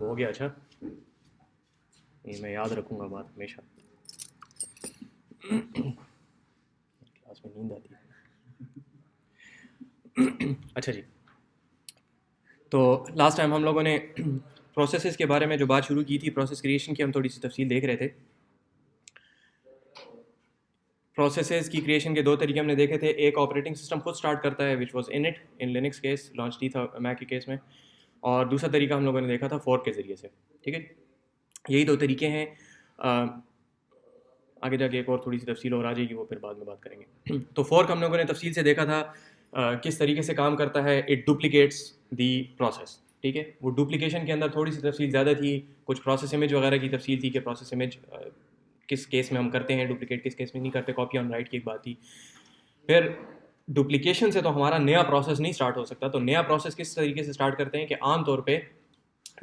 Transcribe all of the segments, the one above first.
हो गया। अच्छा, ये मैं याद रखूँगा बात हमेशा। क्लास में नींद आती है। अच्छा जी, तो लास्ट टाइम हम लोगों ने प्रोसेसेस के बारे में जो बात शुरू की थी, प्रोसेस क्रिएशन की हम थोड़ी सी तफसील देख रहे थे। प्रोसेसेस की क्रिएशन के दो तरीके हमने देखे थे। एक ऑपरेटिंग सिस्टम खुद स्टार्ट करता है, which was init in Linux case, launch D था मैक के केस में। और दूसरा तरीका हम लोगों ने देखा था फोर्क के ज़रिए से। ठीक है, यही दो तरीके हैं। आगे जाके एक और थोड़ी सी तफसील और आ जाएगी, वो फिर बाद में बात करेंगे। तो फोर्क हम लोगों ने तफसील से देखा था किस तरीके से काम करता है। It duplicates the process. ठीक है, वो डुप्लीकेशन के अंदर थोड़ी सी तफसील ज़्यादा थी। कुछ प्रोसेस इमेज वगैरह की तफसील थी कि प्रोसेस इमेज किस केस में हम करते हैं डुप्लीकेट, किस केस में नहीं करते। कॉपी ऑन राइट की एक बात थी। फिर डुप्लीकेशन से तो हमारा नया प्रोसेस नहीं स्टार्ट हो सकता। तो नया प्रोसेस किस तरीके से स्टार्ट करते हैं कि आमतौर पे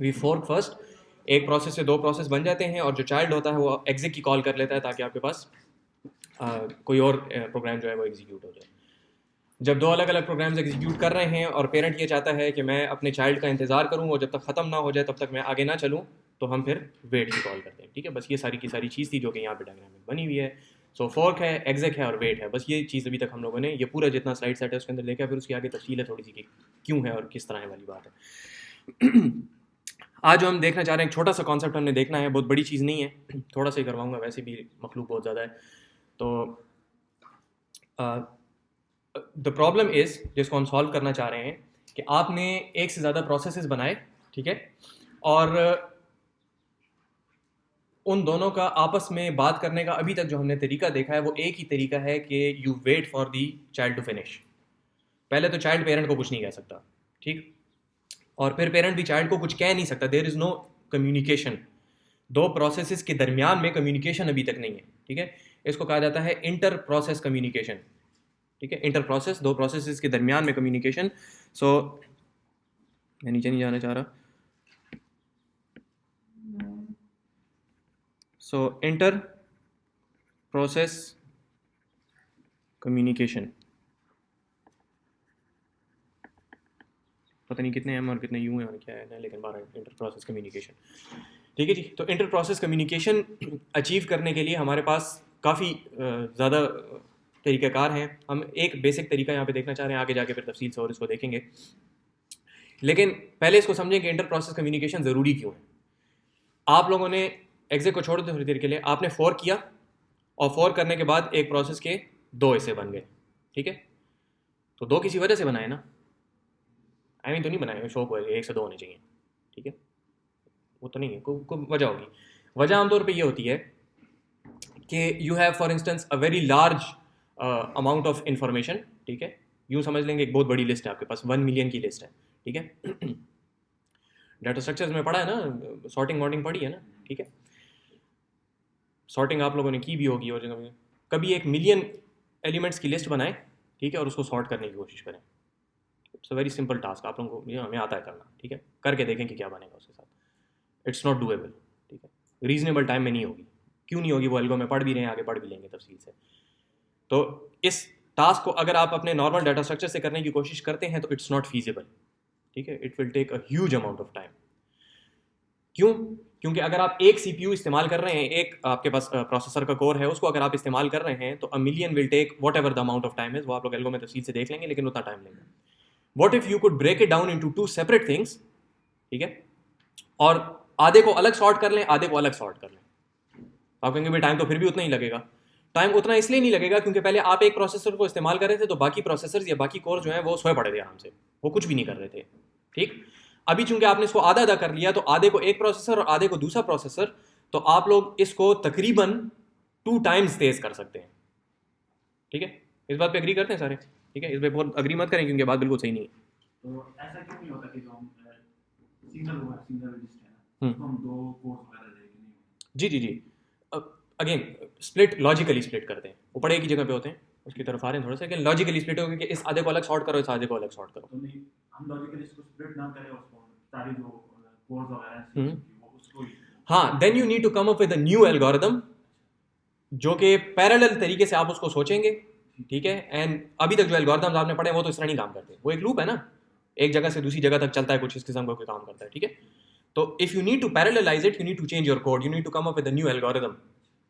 वी फोर्क फर्स्ट, एक प्रोसेस से दो प्रोसेस बन जाते हैं और जो चाइल्ड होता है वो एग्जिक की कॉल कर लेता है ताकि आपके पास कोई और प्रोग्राम जो है वो एग्जीक्यूट हो जाए। जब दो अलग अलग प्रोग्राम्स एग्जीक्यूट कर रहे हैं और पेरेंट ये चाहता है कि मैं अपने चाइल्ड का इंतजार करूं और जब तक ख़त्म ना हो जाए तब तक मैं आगे ना चलूं, तो हम फिर वेट की कॉल करते हैं। ठीक है, बस ये सारी की सारी चीज़ थी जो कि यहाँ पे डायग्राम में बनी हुई है। सो फोर्क है, एग्जिक है और वेट है। बस ये चीज़ अभी तक हम लोगों ने ये पूरा जितना स्लाइड सेट है उसके अंदर देखा है। फिर उसकी आगे तफसील है थोड़ी सी कि क्यों है और किस तरह है वाली बात है। आज जो हम देखना चाह रहे हैं एक छोटा सा कॉन्सेप्ट हमने देखना है, बहुत बड़ी चीज़ नहीं है, थोड़ा सा ही करवाऊंगा, वैसे भी मखलूक बहुत ज़्यादा है। तो द प्रॉब्लम इज़, जिसको हम सॉल्व करना चाह रहे हैं, कि आपने एक से ज़्यादा प्रोसेसेस बनाए। ठीक है, और उन दोनों का आपस में बात करने का अभी तक जो हमने तरीका देखा है वो एक ही तरीका है कि you wait for the child to finish. पहले तो चाइल्ड पेरेंट को कुछ नहीं कह सकता, ठीक, और फिर पेरेंट भी चाइल्ड को कुछ कह नहीं सकता। There is no communication. दो प्रोसेसेस के दरमियान में कम्युनिकेशन अभी तक नहीं है। ठीक है, इसको कहा जाता है इंटर प्रोसेस कम्युनिकेशन। ठीक है, इंटर प्रोसेस, दो प्रोसेसेस के दरमियान में कम्युनिकेशन। सो मैं नीचे नहीं जाना चाह रहा। सो इंटर प्रोसेस कम्युनिकेशन, पता नहीं कितने एम और कितने यू हैं और क्या है, लेकिन 12 इंटर प्रोसेस कम्युनिकेशन। ठीक है जी, तो इंटर प्रोसेस कम्युनिकेशन अचीव करने के लिए हमारे पास काफ़ी ज़्यादा तरीक़ाकार हैं। हम एक बेसिक तरीका यहाँ पे देखना चाह रहे हैं, आगे जाके फिर तफसील से और इसको देखेंगे। लेकिन पहले इसको समझें कि इंटर प्रोसेस कम्युनिकेशन ज़रूरी क्यों है। आप लोगों ने एग्जिट को छोड़ दो थोड़ी देर के लिए, आपने फोर किया और फोर करने के बाद एक प्रोसेस के दो हिस्से बन गए। ठीक है, तो दो किसी वजह से बनाए ना, आई मीन तो नहीं बनाए शौक हुआ एक से दो होने चाहिए। ठीक है, वो तो नहीं है, को वजह होगी। वजह आमतौर पे ये होती है कि you have for instance a very large amount of information. ठीक है, यूँ समझ लेंगे एक बहुत बड़ी लिस्ट है आपके पास, 1 मिलियन की लिस्ट है। ठीक है, डाटा स्ट्रक्चर्स में पढ़ा है ना, सॉर्टिंग वॉर्टिंग पढ़ी है ना। ठीक है, सॉर्टिंग आप लोगों ने की भी होगी और जगह कभी 1 मिलियन एलिमेंट्स की लिस्ट बनाएं। ठीक है, और उसको सॉर्ट करने की कोशिश करें। It's a very simple task, आप लोगों को हमें आता है करना। ठीक है, करके देखें कि क्या बनेगा उसके साथ। It's not doable. ठीक है, रीजनेबल टाइम में नहीं होगी। क्यों नहीं होगी, वो एल्गो में पढ़ भी रहे हैं, आगे पढ़ भी लेंगे तफसील से। तो इस टास्क को अगर आप अपने नॉर्मल डाटा स्ट्रक्चर से करने की कोशिश करते हैं तो इट्स नॉट फीजिबल। ठीक है, it will take a huge amount of time. क्यों? क्योंकि अगर आप एक सीपीयू इस्तेमाल कर रहे हैं, एक आपके पास प्रोसेसर का कोर है, उसको अगर आप इस्तेमाल कर रहे हैं तो a million will take whatever the amount of time is, वो आप लोग एल्गो में तफसील से देख लेंगे, लेकिन उतना टाइम लेंगे। What if you could break it down into two separate things. ठीक है, और आधे को अलग सॉर्ट कर लें, आधे को अलग सॉर्ट कर लें। आप कहेंगे भाई टाइम तो फिर भी उतना ही लगेगा। टाइम उतना इसलिए नहीं लगेगा क्योंकि पहले आप एक प्रोसेसर को इस्तेमाल कर रहे थे तो बाकी प्रोसेसर्स या बाकी कोर जो है वो सोए पड़े थे आराम से, वो कुछ भी नहीं कर रहे थे। ठीक, अभी चूंकि आपने इसको आधा आधा कर लिया, तो आधे को एक प्रोसेसर और आधे को दूसरा प्रोसेसर, तो आप लोग इसको तकरीबन 2 टाइम्स तेज कर सकते हैं। ठीक है, इस बात पे एग्री करते हैं सारे? ठीक है, इस पे बहुत अग्री मत करें क्योंकि बात बिल्कुल सही नहीं है। तो ऐसा क्यों नहीं होता कि जो हम सिंगल रजिस्टर है ना, उसको हम दो कोर्स वगैरह देके नहीं होता? जी जी जी, अगेन स्प्लिट, लॉजिकली स्प्लिट करते हैं, वो पढ़े एक ही जगह पे होते हैं, उसकी तरफ आ रहे हैं थोड़ा सा, लेकिन लॉजिकली स्प्लिट होगा कि इस आधे को अलग सॉर्ट करो, इस आधे को अलग सॉर्ट करो। तो नहीं, हम लॉजिकली इसको स्प्लिट ना करें, उसको सारी जो कोर्स वगैरह हैं वो उसको ही, हाँ, then you need to come up with a new algorithm जो कि पैरेलल तरीके से आप उसको सोचेंगे। ठीक है, एंड अभी तक जो एल्गोरिदम्स आपने पढ़े वो तो इस तरह नहीं काम करते, वो एक लूप है ना, एक जगह से दूसरी जगह तक चलता है, कुछ इस किस्म का कोई काम करता है। ठीक है, तो if you need to parallelise it, you need to change your code, you need to come up with a new algorithm,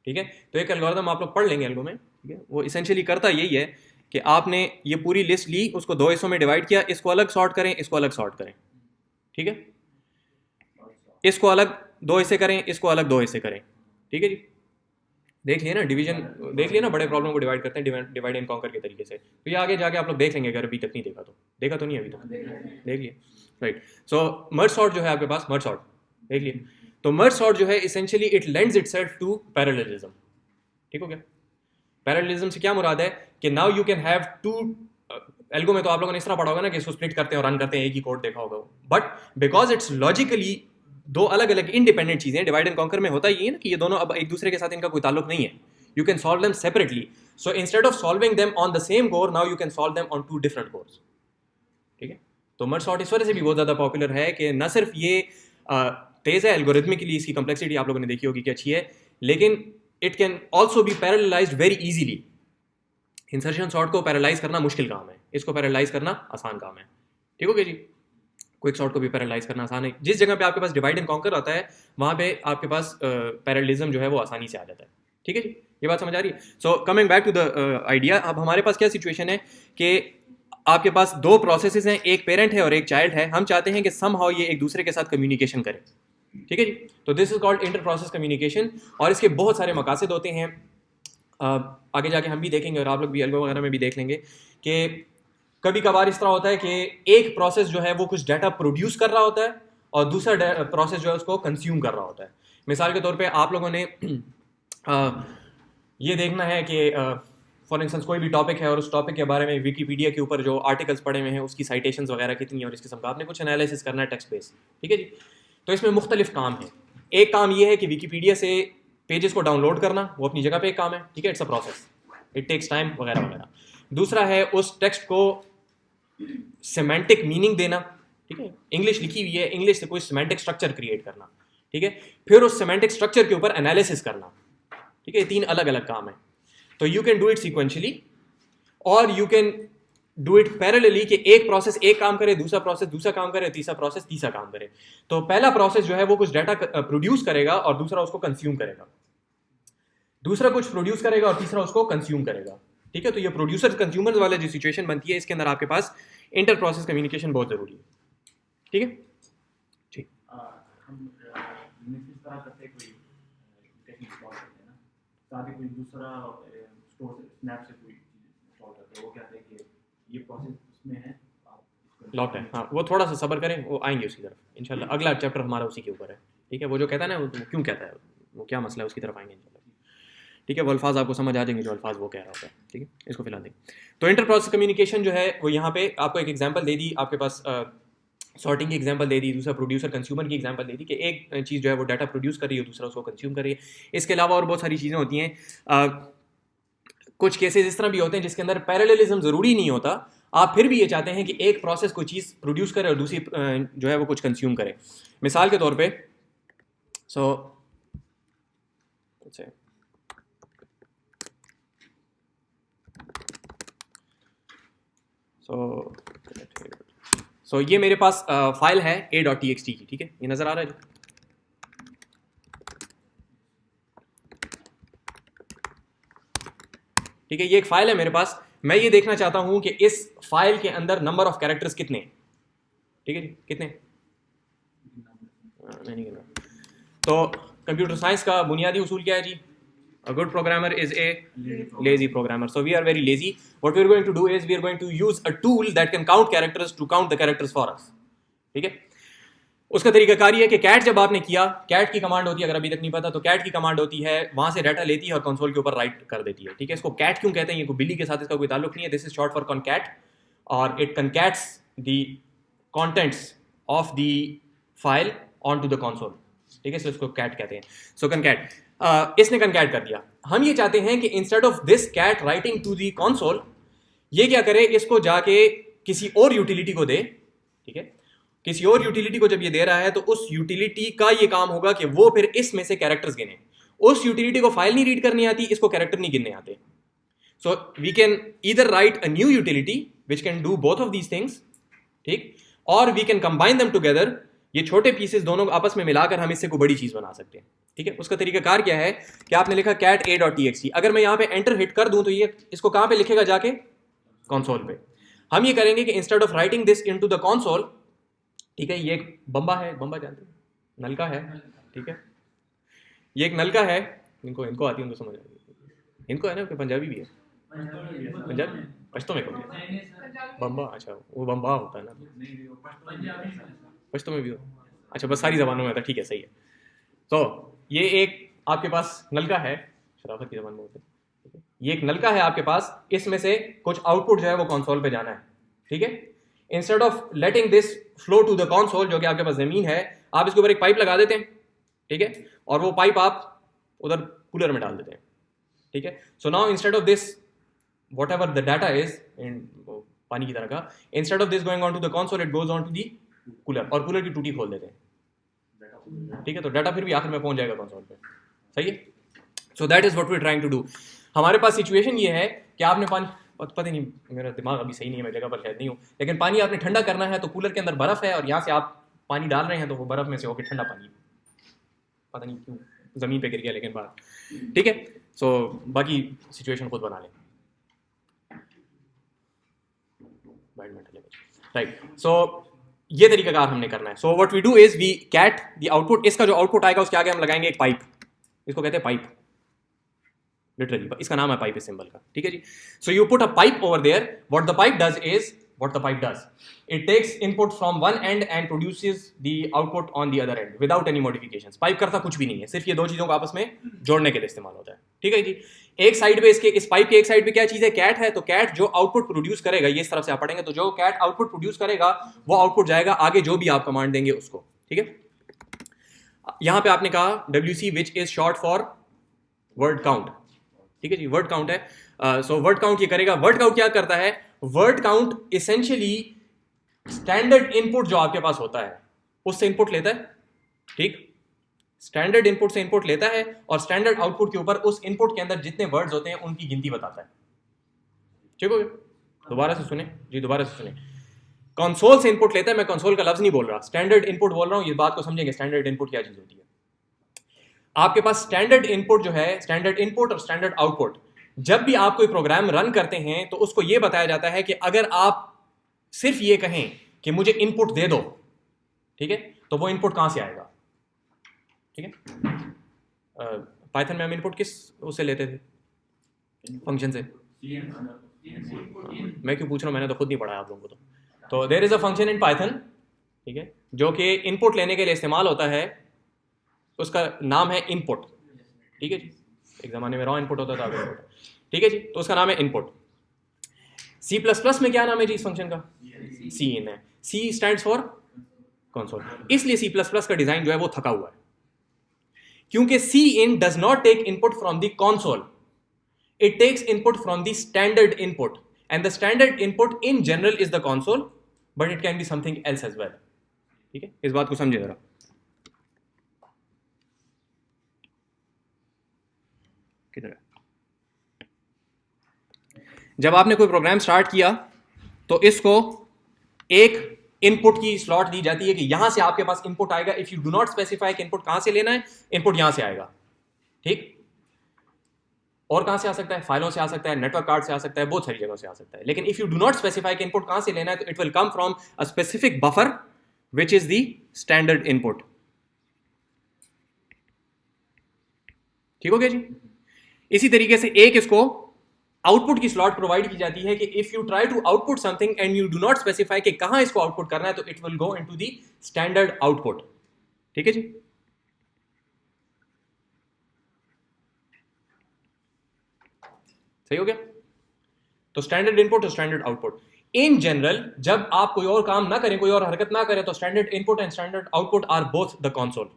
ठीक है। तो एक एल्गोरिदम आप लोग पढ़ लेंगे एल्गो में, ठीक है। वो इसेंशियली करता यही है कि आपने ये पूरी लिस्ट ली, उसको 2 हिस्सों में डिवाइड किया, इसको अलग सॉर्ट करें, इसको अलग सॉर्ट करें, ठीक है। इसको अलग 2 हिस्से करें, इसको अलग 2 हिस्से करें, ठीक है जी। देख लिया ना डिवीजन, देख लिया ना, बड़े प्रॉब्लम को डिवाइड करते हैं डिवाइड एंड कॉन्कर के तरीके से। तो ये आगे जाके आप लोग देख लेंगे अगर अभी तक नहीं देखा तो। देखा तो नहीं अभी तक, देख लिए, राइट। सो मर्ज सॉर्ट जो है आपके पास, मर्ज सॉर्ट देख लिए। तो मर्ज सॉर्ट जो है essentially it lends itself to parallelism, ठीक हो गया। पैरेललिज्म से क्या मुराद है कि now you can have two, algo में तो आप लोगों ने इस तरह पढ़ा होगा ना कि इसको स्प्लिट करते हैं और रन करते हैं, एक ही कोड देखा होगा। बट बिकॉज इट्स लॉजिकली 2 अलग अलग इंडिपेंडेंट चीजें, डिवाइड एंड कॉन्कर में होता ही है ना कि ये दोनों अब एक दूसरे के साथ इनका कोई ताल्लुक नहीं है, you can solve them separately. So instead of solving them on the same core, now you can solve them on 2 different course, ठीक है। तो मर्ज सॉर्ट इस वजह से भी बहुत ज़्यादा पॉपुलर है कि न सिर्फ ये तेज़ है एल्गोरिथमिकली, इसकी कम्प्लेक्सिटी आप लोगों ने देखी होगी कि अच्छी है, लेकिन it can also be parallelized very easily. Insertion sort को पैरेलाइज करना मुश्किल काम है, इसको पैरेलाइज करना आसान काम है, ठीक हो गया जी। क्विक सॉर्ट को भी पैरेलाइज करना आसान है। जिस जगह पे आपके पास डिवाइड एंड कॉन्कर आता है वहाँ पे आपके पास पैरेललिज्म जो है वो आसानी से आ जाता है, ठीक है जी। ये बात समझ आ रही है। So coming back to the idea, अब हमारे पास क्या सिचुएशन है कि आपके पास 2 प्रोसेसेस हैं, एक पेरेंट है और एक चाइल्ड है। हम चाहते हैं कि समहाउ ये एक दूसरे के साथ कम्युनिकेशन करें, ठीक है जी। तो this is called inter process communication, और इसके बहुत सारे मकासद होते हैं। आगे जाके हम भी देखेंगे और आप लोग भी एल्गो वगैरह में भी देख लेंगे कि कभी कभार इस तरह होता है कि एक प्रोसेस जो है वो कुछ डाटा प्रोड्यूस कर रहा होता है और दूसरा प्रोसेस जो है उसको कंज्यूम कर रहा होता है। मिसाल के तौर पे आप लोगों ने ये देखना है कि फॉर इंस्टेंस कोई भी टॉपिक है और उस टॉपिक के बारे में विकीपीडिया के ऊपर जो आर्टिकल्स पढ़े हुए हैं उसकी साइटेशंस वगैरह कितनी है और इस किस्म का आपने कुछ एनालिसिस करना है टेक्स्ट बेस, ठीक है जी। तो इसमें मुख्तलिफ काम है। एक काम ये है कि विकीपीडिया से पेजेस को डाउनलोड करना, वो अपनी जगह पे एक काम है, ठीक है, it's a process, it takes time वगैरह वगैरह। दूसरा है उस टेक्स्ट को सिमेंटिक मीनिंग देना, ठीक है, इंग्लिश लिखी हुई है, इंग्लिश से कोई सिमेंटिक स्ट्रक्चर क्रिएट करना, ठीक है, फिर उस सिमेंटिक स्ट्रक्चर के ऊपर एनालिसिस करना, ठीक है। 3 अलग अलग काम है। तो you can do it sequentially or you can do it parallelly कि एक प्रोसेस एक काम करे, दूसरा प्रोसेस दूसरा काम करे, तीसरा प्रोसेस तीसरा काम करे। तो पहला प्रोसेस जो है वो कुछ डाटा प्रोड्यूस करेगा और दूसरा उसको कंज्यूम करेगा, दूसरा कुछ प्रोड्यूस करेगा और तीसरा उसको कंज्यूम करेगा, ठीक है। तो ये प्रोड्यूसर कंज्यूमर्स वाले जो सिचुएशन बनती है, इसके अंदर आपके पास इंटर प्रोसेस कम्युनिकेशन बहुत जरूरी है, ठीक है जी। हम इस तरह करते कोई टेक्निक सॉल्व करते हैं ना, साथ ही कोई दूसरा स्टोर से स्नैप से कोई चीज सॉल्व करते हैं, वो कहते हैं कि ये प्रोसेस उसमें है, आप लॉक है। हाँ, वो थोड़ा सा सब्र करें, वो आएंगे उसकी तरफ इंशाल्लाह। अगला चैप्टर हमारा उसी के ऊपर है, ठीक है। वो जो कहता है ना, वो क्यों कहता है, वो क्या मसला है, उसकी तरफ आएंगे इंशाल्लाह, ठीक है। वो अल्फाज आपको समझ आ जाएंगे जो अल्फाज वो कह रहा होता है, ठीक है। इसको फिलहाल दें। तो इंटर प्रोसेस कम्युनिकेशन जो है वो यहाँ पे आपको एक एग्जांपल दे दी, आपके पास सॉर्टिंग की एग्जांपल दे दी, दूसरा प्रोड्यूसर कंज्यूमर की एग्जांपल दे दी कि एक चीज़ जो है वो डाटा प्रोड्यूस कर रही है, दूसरा उसको कंज्यूम कर रही है। इसके अलावा और बहुत सारी चीज़ें होती हैं। कुछ केसेस इस तरह भी होते हैं जिसके अंदर पैरेललिज्म ज़रूरी नहीं होता, आप फिर भी ये चाहते हैं कि एक प्रोसेस कोई चीज़ प्रोड्यूस करे और दूसरी जो है वो कुछ कंज्यूम करे। मिसाल के तौर पे सो ये मेरे पास फाइल है a.txt की, ठीक है, ये नज़र आ रहा है जी। ठीक है, ये एक फाइल है मेरे पास। मैं ये देखना चाहता हूं कि इस फाइल के अंदर नंबर ऑफ कैरेक्टर्स कितने हैं, ठीक है जी, कितने नहीं गिना। तो कंप्यूटर साइंस का बुनियादी उसूल क्या है जी? A good programmer is a lazy programmer. So we are very lazy. What we are going to do is we are going to use a tool that can count characters to count the characters for us. ठीक है, उसका तरीकाकार ये है कि cat जब आपने किया, कैट की कमांड होती है, अगर अभी तक नहीं पता तो कैट की कमांड होती है, वहां से डाटा लेती है और कंसोल के ऊपर राइट कर देती है, ठीक है। इसको कैट क्यों कहते हैं, ये कोई बिल्ली के साथ इसका कोई ताल्लुक नहीं है, this is short for concat, और it concats the contents of the file on to the console, ठीक है, इसलिए इसको कैट कहते हैं। सो कनकैट, इसने कनकैट कर दिया। हम ये चाहते हैं कि instead of this cat writing to the console, ये क्या करे, इसको जाके किसी और यूटिलिटी को दे, ठीक है। किसी और यूटिलिटी को जब ये दे रहा है तो उस यूटिलिटी का ये काम होगा कि वो फिर इसमें से कैरेक्टर्स गिने। उस यूटिलिटी को फाइल नहीं रीड करनी आती, इसको कैरेक्टर नहीं गिनने आते। So we can either write a new utility which can do both of these things, ठीक, और we can combine them together ये छोटे पीसेस दोनों को आपस में मिलाकर हम इससे कोई बड़ी चीज़ बना सकते हैं, ठीक है। उसका तरीकाकार क्या है कि आपने लिखा cat a.txt, अगर मैं यहाँ पे एंटर हिट कर दूँ तो ये इसको कहाँ पे लिखेगा जाके, कंसोल पे। हम ये करेंगे कि instead of writing this into the console, ठीक है, ये एक बम्बा है, बम्बा जानते हैं, नलका है, ठीक है, ये एक नलका है, इनको आती है, उनको समझ आएगी, इनको है ना, पंजाबी भी है, पंजाबी पश्तो में कहो बम्बा, अच्छा वो बम्बा होता है ना, पश्तो में भी हो, अच्छा बस सारी ज़बानों में आता है, ठीक है, सही है। तो ये एक आपके पास नलका है, शराफत की ज़बान में होते हैं, ये एक नलका है आपके पास, इसमें से कुछ आउटपुट जो है वो कंसोल पे जाना है, ठीक है। Instead of letting this flow to the console, जो कि आपके पास ज़मीन है, आप इसके ऊपर एक पाइप लगा देते हैं, ठीक है, और वो पाइप आप उधर कूलर में डाल देते हैं, ठीक है। So now instead of this whatever the data is in पानी की तरह का, instead of this going on to the console it goes on to the cooler, और कूलर की टूटी खोल देते हैं, ठीक है। तो डाटा फिर भी आखिर में पहुंच जाएगा कंसोल पे, सही है। So that is what we are trying to do. हमारे पास सिचुएशन ये है कि आपने पानी, पता नहीं मेरा दिमाग अभी सही नहीं है, मैं जगह पर शायद नहीं हूँ, लेकिन पानी आपने ठंडा करना है, तो कूलर के अंदर बर्फ है और यहाँ से आप पानी डाल रहे हैं, तो वो बर्फ में से होकर ठंडा पानी, पता नहीं क्यों ज़मीन पे गिर गया, लेकिन बात ठीक है। सो बाकी सिचुएशन खुद बना लें, राइट। सो ये तरीकाकार हमने करना है। So what we do is we cat the output, इसका जो आउटपुट आएगा उसके आगे हम लगाएंगे एक पाइप, इसको कहते हैं पाइप, लिटरली इसका नाम है पाइप इस सिंबल का, ठीक है जी। So you put a pipe over there, what the pipe does is, what the pipe does, it takes input from one end and produces the output on the other end without any modifications। Pipe करता कुछ भी नहीं है, सिर्फ ये दो चीजों को आपस में जोड़ने के लिए इस्तेमाल होता है, ठीक है जी। एक साइड पे इसके, इस पाइप के एक साइड पे क्या चीज है, कैट है, तो कैट जो आउटपुट प्रोड्यूस करेगा, ये इस तरफ से आप पढ़ेंगे, तो जो कैट आउटपुट प्रोड्यूस करेगा वो आउटपुट जाएगा आगे जो भी आप कमांड देंगे उसको, ठीक है। यहां पे आपने कहा WC which is short for word count, ठीक है जी, वर्ड काउंट है। सो वर्ड काउंट ये करेगा। वर्ड काउंट क्या करता है, word count essentially standard input जो आपके पास होता है उससे इनपुट लेता है, ठीक, स्टैंडर्ड इनपुट से इनपुट लेता है और स्टैंडर्ड आउटपुट के ऊपर उस इनपुट के अंदर जितने वर्ड्स होते हैं उनकी गिनती बताता है, ठीक हो गया। दोबारा से सुने जी, दोबारा से सुने। कंसोल से इनपुट लेता है, मैं कंसोल का लफ्ज नहीं बोल रहा, स्टैंडर्ड इनपुट बोल रहा हूं, ये बात को समझेंगे, स्टैंडर्ड इनपुट क्या चीज होती है। आपके पास स्टैंडर्ड इनपुट जो है, स्टैंडर्ड इनपुट और स्टैंडर्ड आउटपुट, जब भी आप कोई प्रोग्राम रन करते हैं तो उसको यह बताया जाता है कि अगर आप सिर्फ ये कहें कि मुझे इनपुट दे दो, ठीक है, तो वो इनपुट कहां से आएगा, ठीक है। पाइथन में हम इनपुट किस उससे लेते थे, फंक्शन से। मैं क्यों पूछ रहा हूं, मैंने तो खुद नहीं पढ़ा आप लोगों को। तो there is a function in Python, ठीक है, जो कि इनपुट लेने के लिए इस्तेमाल होता है, उसका नाम है इनपुट, ठीक है जी। एक ज़माने में रॉ इनपुट होता था, अब इनपुट, ठीक है जी, तो उसका नाम है इनपुट। C++ में क्या नाम है जी इस फंक्शन का, सी इन है। C स्टैंड्स फॉर कंसोल, इसलिए C++ का डिजाइन जो है वो थका हुआ है, क्योंकि C in does not take input from the console, it takes input from the standard input, and the standard input in general is the console, but it can be something else as well, ठीक है। इस बात को समझे जरा। किधर है, जब आपने कोई प्रोग्राम स्टार्ट किया तो इसको एक इनपुट की स्लॉट दी जाती है कि यहां से आपके पास इनपुट आएगा। If you do not specify कि इनपुट कहां से लेना है, इनपुट यहां से आएगा, ठीक। और कहां से आ सकता है, फाइलों से आ सकता है, नेटवर्क कार्ड से आ सकता है, बहुत सारी जगहों से आ सकता है। लेकिन if you do not specify कि इनपुट कहां से लेना है, तो it will come from a specific buffer which is the standard input, ठीक हो गया जी। इसी तरीके से एक इसको आउटपुट की स्लॉट प्रोवाइड की जाती है कि if you try to output something and you do not specify कि कहां इसको आउटपुट करना है, तो it will go into the standard output, ठीक है जी। सही हो गया। तो स्टैंडर्ड इनपुट और स्टैंडर्ड आउटपुट इन जनरल, जब आप कोई और काम ना करें, कोई और हरकत ना करें, तो standard input and standard output are both the console,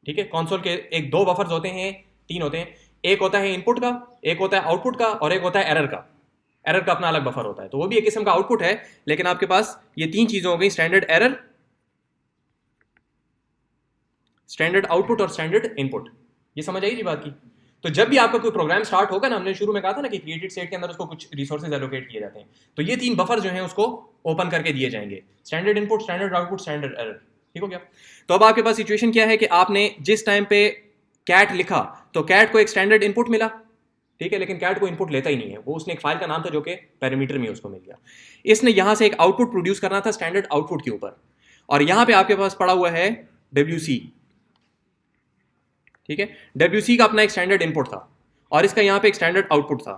ठीक है। कंसोल के एक दो बफर्स होते हैं, तीन होते हैं, एक होता है इनपुट का, एक होता है आउटपुट का, और एक होता है एरर का। एरर का अपना अलग बफर होता है, तो वो भी एक किस्म का आउटपुट है। लेकिन आपके पास ये तीन चीजें हो गई, स्टैंडर्ड एरर, स्टैंडर्ड आउटपुट और स्टैंडर्ड इनपुट। ये समझ आई जी बात की। तो जब भी आपका कोई प्रोग्राम स्टार्ट होगा ना, हमने शुरू में कहा था ना कि क्रिएटेड स्टेट के अंदर उसको कुछ रिसोर्सेज एलोकेट किए जाते हैं, तो ये तीन बफर जो हैं उसको ओपन करके दिए जाएंगे, standard input, standard output, standard error, ठीक हो गया। तो अब आपके पास सिचुएशन क्या है कि आपने जिस टाइम पे कैट लिखा तो कैट को एक स्टैंडर्ड इनपुट मिला, ठीक है, लेकिन कैट को इनपुट लेता ही नहीं है, वो उसने एक फाइल का नाम था जो कि पैरामीटर में उसको मिल गया। इसने यहां से एक आउटपुट प्रोड्यूस करना था स्टैंडर्ड आउटपुट के ऊपर, और यहां पे आपके पास पड़ा हुआ है WC, ठीक है। WC का अपना एक स्टैंडर्ड इनपुट था और इसका यहां पे एक स्टैंडर्ड आउटपुट था।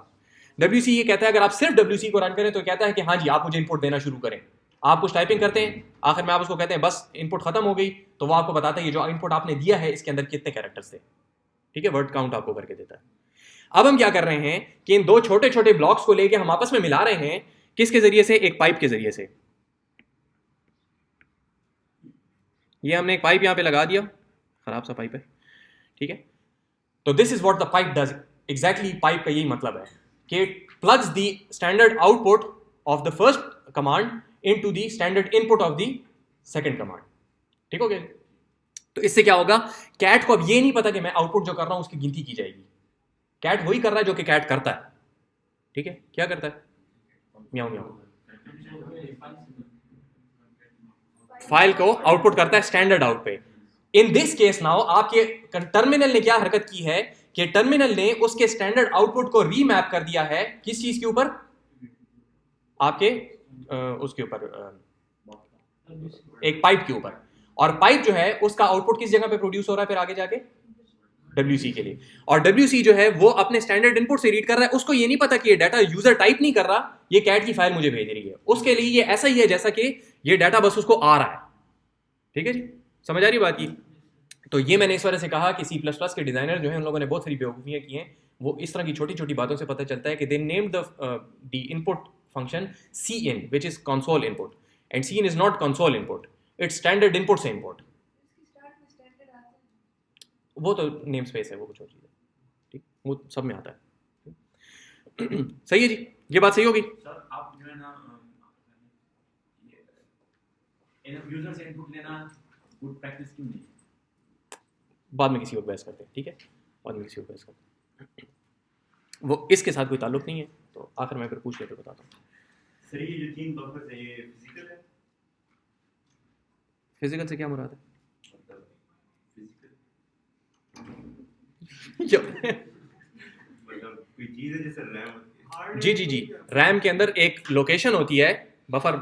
WC ये कहता है अगर आप सिर्फ WC को रन करें तो कहता है कि हाँ जी आप मुझे इनपुट देना शुरू करें। आप कुछ टाइपिंग करते हैं, आखिर में आप उसको कहते हैं बस इनपुट खत्म हो गई, तो वो आपको बताता है ये जो इनपुट आपने दिया है इसके अंदर कितने कैरेक्टर्स थे, ठीक है, वर्ड काउंट आपको करके देता है। अब हम क्या कर रहे हैं कि इन दो छोटे छोटे ब्लॉक्स को लेके हम आपस में मिला रहे हैं, किसके जरिए से, एक पाइप के जरिए से। ये हमने एक पाइप यहां पे लगा दिया, खराब सा पाइप है, ठीक है। तो this is what the pipe does, exactly pipe का यही मतलब है कि plugs the standard output of the first command into the standard input of the second command, ठीक हो गया। तो इससे क्या होगा, कैट को अब ये नहीं पता कि मैं आउटपुट जो कर रहा हूं उसकी गिनती की जाएगी। कैट वही कर रहा है जो कि कैट करता है, ठीक है, क्या करता है, म्याऊं म्याऊं, फाइल को आउटपुट करता है स्टैंडर्ड आउट पे। इन दिस केस नाउ आपके टर्मिनल ने क्या हरकत की है कि टर्मिनल ने उसके स्टैंडर्ड आउटपुट को रीमैप कर दिया है किस चीज के ऊपर, आपके उसके ऊपर एक पाइप के ऊपर, और पाइप जो है उसका आउटपुट किस जगह पे प्रोड्यूस हो रहा है फिर आगे जाके, WC के लिए। और WC जो है वो अपने स्टैंडर्ड इनपुट से रीड कर रहा है, उसको ये नहीं पता कि ये डाटा यूजर टाइप नहीं कर रहा, ये कैट की फाइल मुझे भेज रही है, उसके लिए ये ऐसा ही है जैसा कि ये डाटा बस उसको आ रहा है, ठीक है जी, समझ आ रही बात की। तो ये मैंने इस वजह से कहा कि C++ के डिजाइनर जो है उन लोगों ने बहुत सारी बेवकूफियां की हैं, वो इस तरह की छोटी छोटी बातों से पता चलता है कि they named the input function cin which is console input and cin is not console input, it's standard input से input, वो तो नेम स्पेस है, वो कुछ और चीज़ है, ठीक, वो सब में आता है। सही है जी, ये बात सही होगी। सर आप जो है ना यूजर से इनपुट लेना गुड प्रैक्टिस क्यों नहीं? बाद में किसी और बहस करते हैं, ठीक है, बाद में किसी और बहस करते हैं, वो इसके साथ कोई ताल्लुक नहीं है, तो आखिर मैं फिर पूछ लेकर बताता हूँ। सर ये जो 3 बफर्स है ये फिजिकल है? फिजिकल से क्या मुराद है? मतलब मतलब कोई चीज है जैसे रैम? जी जी जी, रैम के अंदर एक लोकेशन होती है बफर,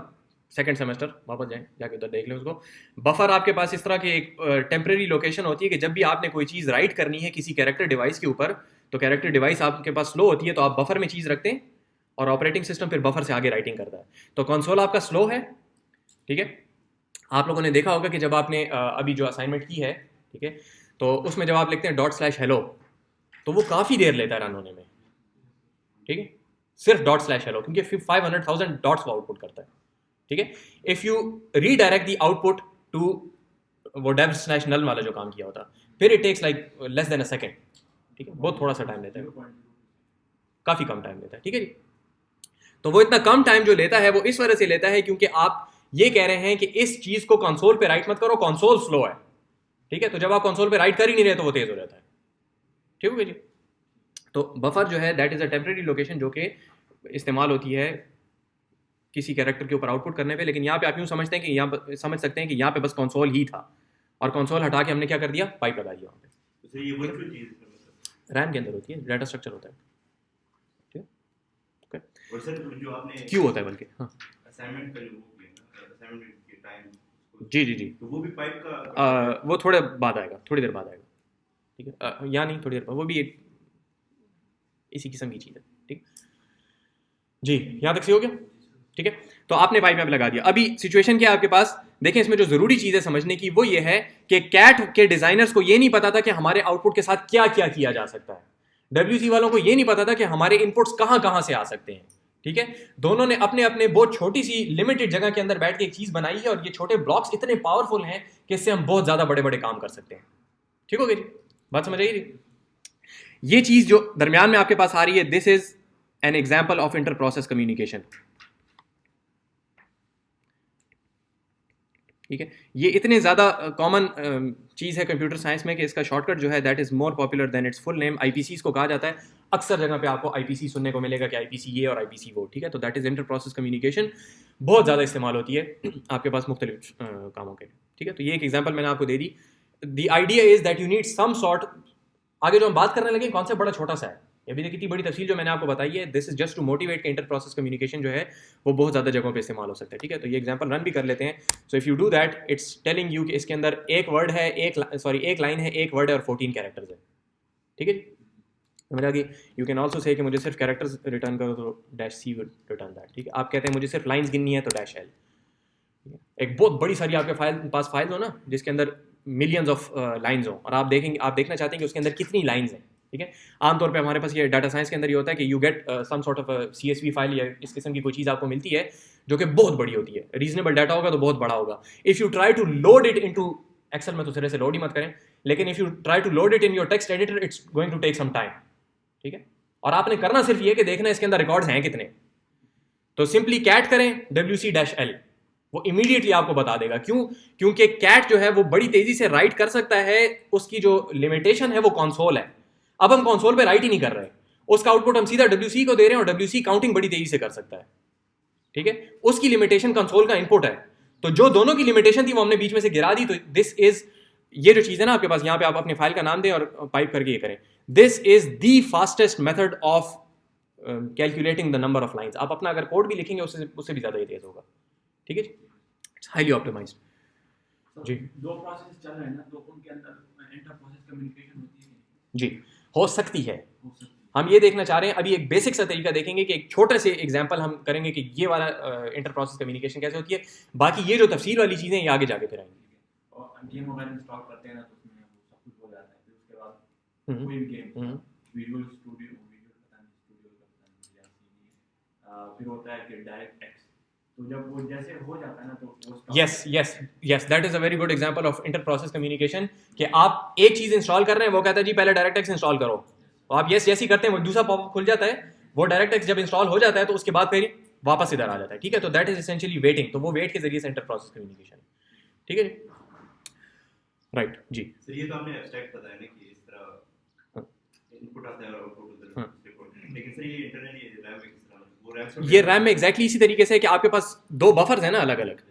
सेकंड सेमेस्टर वापस जाएं जाके उधर देख लें उसको। बफर आपके पास इस तरह की एक टेम्परेरी लोकेशन होती है कि जब भी आपने कोई चीज़ राइट करनी है किसी कैरेक्टर डिवाइस के ऊपर, तो कैरेक्टर डिवाइस आपके पास स्लो होती है तो आप बफर में चीज़ रखते हैं और ऑपरेटिंग सिस्टम फिर बफर से आगे राइटिंग करता है। तो कंसोल आपका स्लो है, ठीक है। आप लोगों ने देखा होगा कि जब आपने अभी जो असाइनमेंट की है, ठीक है, तो उसमें जब आप लिखते हैं ./hello तो वो काफ़ी देर लेता है रन होने में, ठीक है, सिर्फ ./hello, क्योंकि 500,000 डॉट्स वो आउटपुट करता है, ठीक है। If you redirect the output to वो dev/null वाला जो काम किया होता, फिर it takes like less than a second, ठीक है, बहुत थोड़ा सा टाइम लेता है, काफ़ी कम टाइम लेता है, ठीक है जी। तो वो इतना कम टाइम जो लेता है वो इस वजह से लेता है क्योंकि आप ये कह रहे हैं कि इस चीज़ को कंसोल पे राइट मत करो, कंसोल स्लो है, ठीक है। तो जब आप कंसोल पे राइट कर ही नहीं रहे तो वो तेज़ हो जाता है, ठीक है जी। तो बफर जो है that is a temporary location जो कि इस्तेमाल होती है किसी कैरेक्टर के ऊपर आउटपुट करने पे, लेकिन यहाँ पे आप यूँ समझते हैं कि यहाँ समझ सकते हैं कि यहाँ पे बस कंसोल ही था और कंसोल हटा के हमने क्या कर दिया, पाइप लगा दिया वहाँ पे। तो ये वर्चुअल चीज है मतलब रैम के अंदर होती है, डाटा स्ट्रक्चर होता है, ठीक है, ओके, और सर जो आपने क्यों होता है बल्कि, हाँ असाइनमेंट का जो वो किया ना असाइनमेंट के टाइम जी जी जी, तो वो भी पाइप का वो थोड़े बाद आएगा, थोड़ी देर बाद आएगा, ठीक है, या नहीं थोड़ी देर बाद, वो भी एक इसी किस्म की चीज़ है, ठीक जी, यहाँ तक सही हो गया, ठीक है। तो आपने पाइप मैप लगा दिया। अभी सिचुएशन क्या है आपके पास, देखें इसमें जो जरूरी चीज़ है समझने की वो ये है कि कैट के डिजाइनर्स को ये नहीं पता था कि हमारे आउटपुट के साथ क्या क्या किया जा सकता है, WC वालों को ये नहीं पता था कि हमारे इनपुट्स कहाँ कहाँ से आ सकते हैं, ठीक है। दोनों ने अपने अपने बहुत छोटी सी लिमिटेड जगह के अंदर बैठ के एक चीज़ बनाई है और ये छोटे ब्लॉक्स इतने पावरफुल हैं कि इससे हम बहुत ज़्यादा बड़े बड़े काम कर सकते हैं, ठीक हो गई जी, बात समझ आई जी। ये चीज़ जो दरमियान में आपके पास आ रही है, this is an example of inter process communication, ठीक है। ये इतने ज़्यादा कॉमन चीज़ है कंप्यूटर साइंस में कि इसका शॉर्टकट जो है that is more popular than its full name. IPCs को कहा जाता है, अक्सर जगह पे आपको IPC सुनने को मिलेगा कि IPC ये और IPC वो, ठीक है। तो that is inter process communication, बहुत ज़्यादा इस्तेमाल होती है आपके पास मुख्तलिफ कामों के लिए। ठीक है, तो ये एक एग्जांपल मैंने आपको दे दी. The idea is that you need some sort. आगे जो हम बात करने लगे कॉन्सेप्ट बड़ा छोटा सा है, ये भी देखिए कितनी बड़ी तफसील जो मैंने आपको बताई है. This is just to motivate कि इंटर प्रोसेस कम्युनिकेशन जो है वो बहुत ज़्यादा जगहों पे इस्तेमाल हो सकता है. ठीक है, तो ये एग्जांपल रन भी कर लेते हैं. So if you do that, it's telling you कि इसके अंदर एक वर्ड है, एक लाइन है, एक वर्ड है और 14 कैरेक्टर्स है. ठीक है, समझ आ गई. यू कैन ऑल्सो से कि मुझे सिर्फ कैरेक्टर्स रिटर्न करो तो dash C will return that. ठीक है, आप कहते हैं मुझे सिर्फ लाइन्स गिननी है तो डैश एल. एक बहुत बड़ी सारी आपके पास फाइल्स हो ना जिसके अंदर मिलियंस ऑफ लाइन्स हो, और आप देखना चाहते हैं कि उसके अंदर कितनी लाइन्स हैं. ठीक है, आमतौर पे हमारे पास ये डाटा साइंस के अंदर ये होता है कि you get some sort of CSV file या इस किस्म की कोई चीज़ आपको मिलती है जो कि बहुत बड़ी होती है. रीजनेबल डाटा होगा तो बहुत बड़ा होगा. If you try to load it into Excel में तो सिरे से लोड ही मत करें, लेकिन if you try to load it in your text editor it's going to take some time. ठीक है, और आपने करना सिर्फ ये कि देखना इसके अंदर रिकॉर्ड्स हैं कितने. तो सिंपली कैट करें WC-L, वो इमीडिएटली आपको बता देगा. क्यों? क्योंकि कैट जो है वो बड़ी तेजी से राइट कर सकता है. उसकी जो लिमिटेशन है वो कंसोल है. अब हम कंसोल पे राइट ही नहीं कर रहे, उसका आउटपुट हम सीधा WC को दे रहे हैं और WC काउंटिंग बड़ी तेजी से कर सकता है. ठीक है, उसकी लिमिटेशन कंसोल का इनपुट है. तो जो दोनों की लिमिटेशन थी वो हमने बीच में से गिरा दी. तो दिस इज, ये जो चीज़ है ना आपके पास, यहाँ पे आप अपनी फाइल का नाम दें और पाइप करके ये करें. This is the fastest method of calculating the number of lines. आप अपना अगर कोड भी लिखेंगे उससे भी ज़्यादा ये तेज होगा. ठीक है जी, हाईली ऑप्टिमाइज्ड. जी दो प्रोसेस चल रहे हैं ना, तो उनके अंदर इंटर प्रोसेस कम्युनिकेशन होती है. जी, हो सकती है. हो सकती है. हम ये देखना चाह रहे हैं. अभी एक बेसिक सा तरीका देखेंगे कि एक छोटे से एग्जांपल हम करेंगे कि ये वाला इंटर प्रोसेस कम्युनिकेशन कैसे होती है. बाकी ये जो तफसील वाली चीज़ें ये आगे जाके फिर आएंगी. और गेम वगैरह इंस्टॉल करते हैं ना तो उसमें सब कुछ हो जाता है. फिर उसके बाद कोई भी गेम विजुअल स्टूडियो पता नहीं, स्टूडियो का पता नहीं या सीनी, फिर होता है कि डायरेक्ट टेक्स्ट. तो जब वो जैसे हो जाता है ना तो वो yes that is a very good example of inter process communication. कि आप एक चीज़ इंस्टॉल कर रहे हैं, वो कहता है जी पहले डायरेक्ट टेक्स्ट इंस्टॉल करो. तो आप यस ही करते हैं, वो दूसरा पॉपअप खुल जाता है. वो डायरेक्ट टेक्स्ट जब इंस्टॉल हो जाता है तो उसके बाद फिर वापस इधर आ जाता है. ठीक है, तो दैट इज एसेंशियली वेटिंग. तो वो वेट के जरिए से इंटर प्रोसेस कम्युनिकेशन. ठीक है जी, राइट जी. सर ये तो हमने एब्स्ट्रैक्ट बताया ना कि इस तरह इनपुट आता है और आउटपुट होता है. लेकिन सर ये इंटरनली रैम में किस तरह, वो रैम ये रैम में एग्जैक्टली इसी तरीके से कि आपके पास दो बफर्स हैं ना अलग अलग.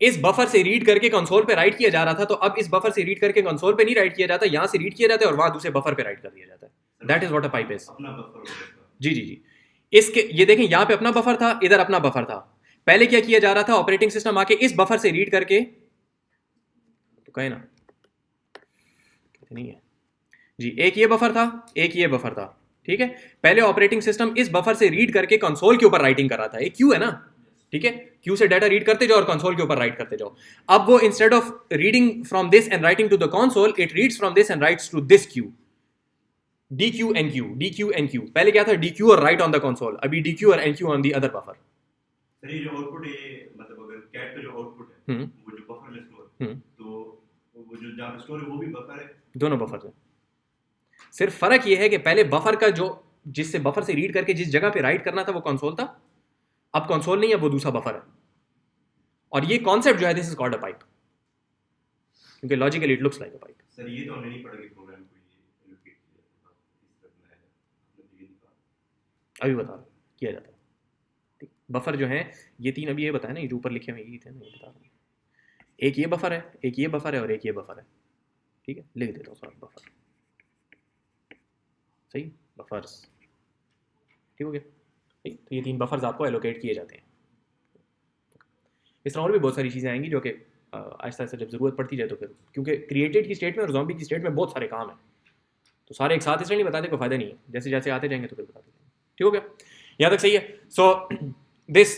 इस बफर से रीड करके कंसोल पे राइट किया जा रहा था, तो अब इस बफर से रीड करके कंसोल पे नहीं राइट किया जाता, यहाँ से रीड किया जाता है और वहाँ दूसरे बफर पे राइट कर दिया जाता है. That is what a pipe is. अपना बफर होगा. जी. इसके ये देखें, यहाँ पे अपना बफर था, इधर अपना बफर था. पहले क्या किया जा रहा था, ऑपरेटिंग सिस्टम आके इस बफर से रीड करके, तो कहे ना नहीं है जी, एक ये बफर था, एक ये बफर था. ठीक है, पहले ऑपरेटिंग सिस्टम इस बफर से रीड करके कंसोल के ऊपर राइटिंग कर रहा था. एक क्यू है ना, ठीक है, क्यू से डाटा रीड करते जाओ और कंसोल के ऊपर राइट करते जाओ. अब वो instead of reading from this and writing to the console, it reads from this and writes to this queue. DQ and Q. पहले क्या था, DQ और राइट ऑन द कंसोल, अभी DQ और NQ on the other buffer. Sir ये जो output है, मतलब अगर कैट का जो आउटपुट है वो जो बफर में स्टोर है, तो वो जो जहाँ स्टोर है वो भी बफर है. दोनों बफर है. सिर्फ फर्क ये है कि पहले बफर का जो जिससे बफर से रीड करके जिस जगह पे राइट करना था वो कंसोल था. अब कंसोल नहीं है, अब वो दूसरा बफर है. और ये कॉन्सेप्ट जो है, this is called a pipe, क्योंकि logically it looks like a pipe. Sir ये तो हमने नहीं पढ़ा कि प्रोग्राम को ये एलोकेट किया जाता है, अभी बता रहा हूँ किया जाता है. बफर जो है ये तीन, अभी ये बताया ना, ये जो ऊपर लिखे हुए ये थे ना, ये बता रहा हूँ. एक ये बफर है, एक ये बफर है और एक ये बफर है. ठीक है, लिख देता हूँ सर बफर. सही, बफर्स. ठीक हो गया. ठीक, तो ये तीन बफर्स आपको एलोकेट किए जाते हैं. इस तरह और भी बहुत सारी चीज़ें आएंगी जो कि आहिस्ता आहिस्ता जब ज़रूरत पड़ती जाए तो फिर, क्योंकि क्रिएटेड की स्टेट में और ज़ॉम्बी की स्टेट में बहुत सारे काम हैं, तो सारे एक साथ इसलिए नहीं बताते, कोई फ़ायदा नहीं है. जैसे जैसे आते जाएंगे तो फिर बताते जाएंगे. ठीक हो गया, यहाँ तक सही है. So this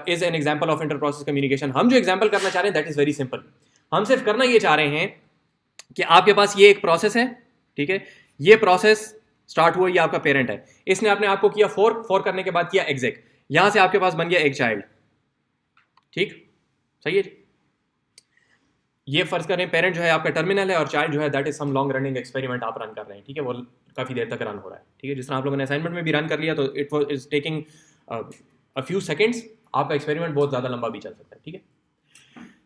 is an example of inter process communication. हम जो एग्जाम्पल करना चाह रहे हैं दैट इज़ वेरी सिंपल. हम सिर्फ करना ये चाह रहे हैं कि आपके पास ये एक प्रोसेस है. ठीक है, ये प्रोसेस स्टार्ट हुआ, ये आपका पेरेंट है, इसने अपने आप को किया फोर करने के बाद किया एग्जेक, यहां से आपके पास बन गया एक चाइल्ड. ठीक, सही है. ये फर्ज करें पेरेंट जो है आपका टर्मिनल है और चाइल्ड जो है that is some long running experiment आप रन कर रहे हैं. ठीक है, वो काफ़ी देर तक रन हो रहा है. ठीक है, जिस तरह आप लोगों ने असाइनमेंट में भी रन कर लिया, तो it was is taking a few seconds. आपका एक्सपेरिमेंट बहुत ज़्यादा लंबा भी चल सकता है. ठीक है,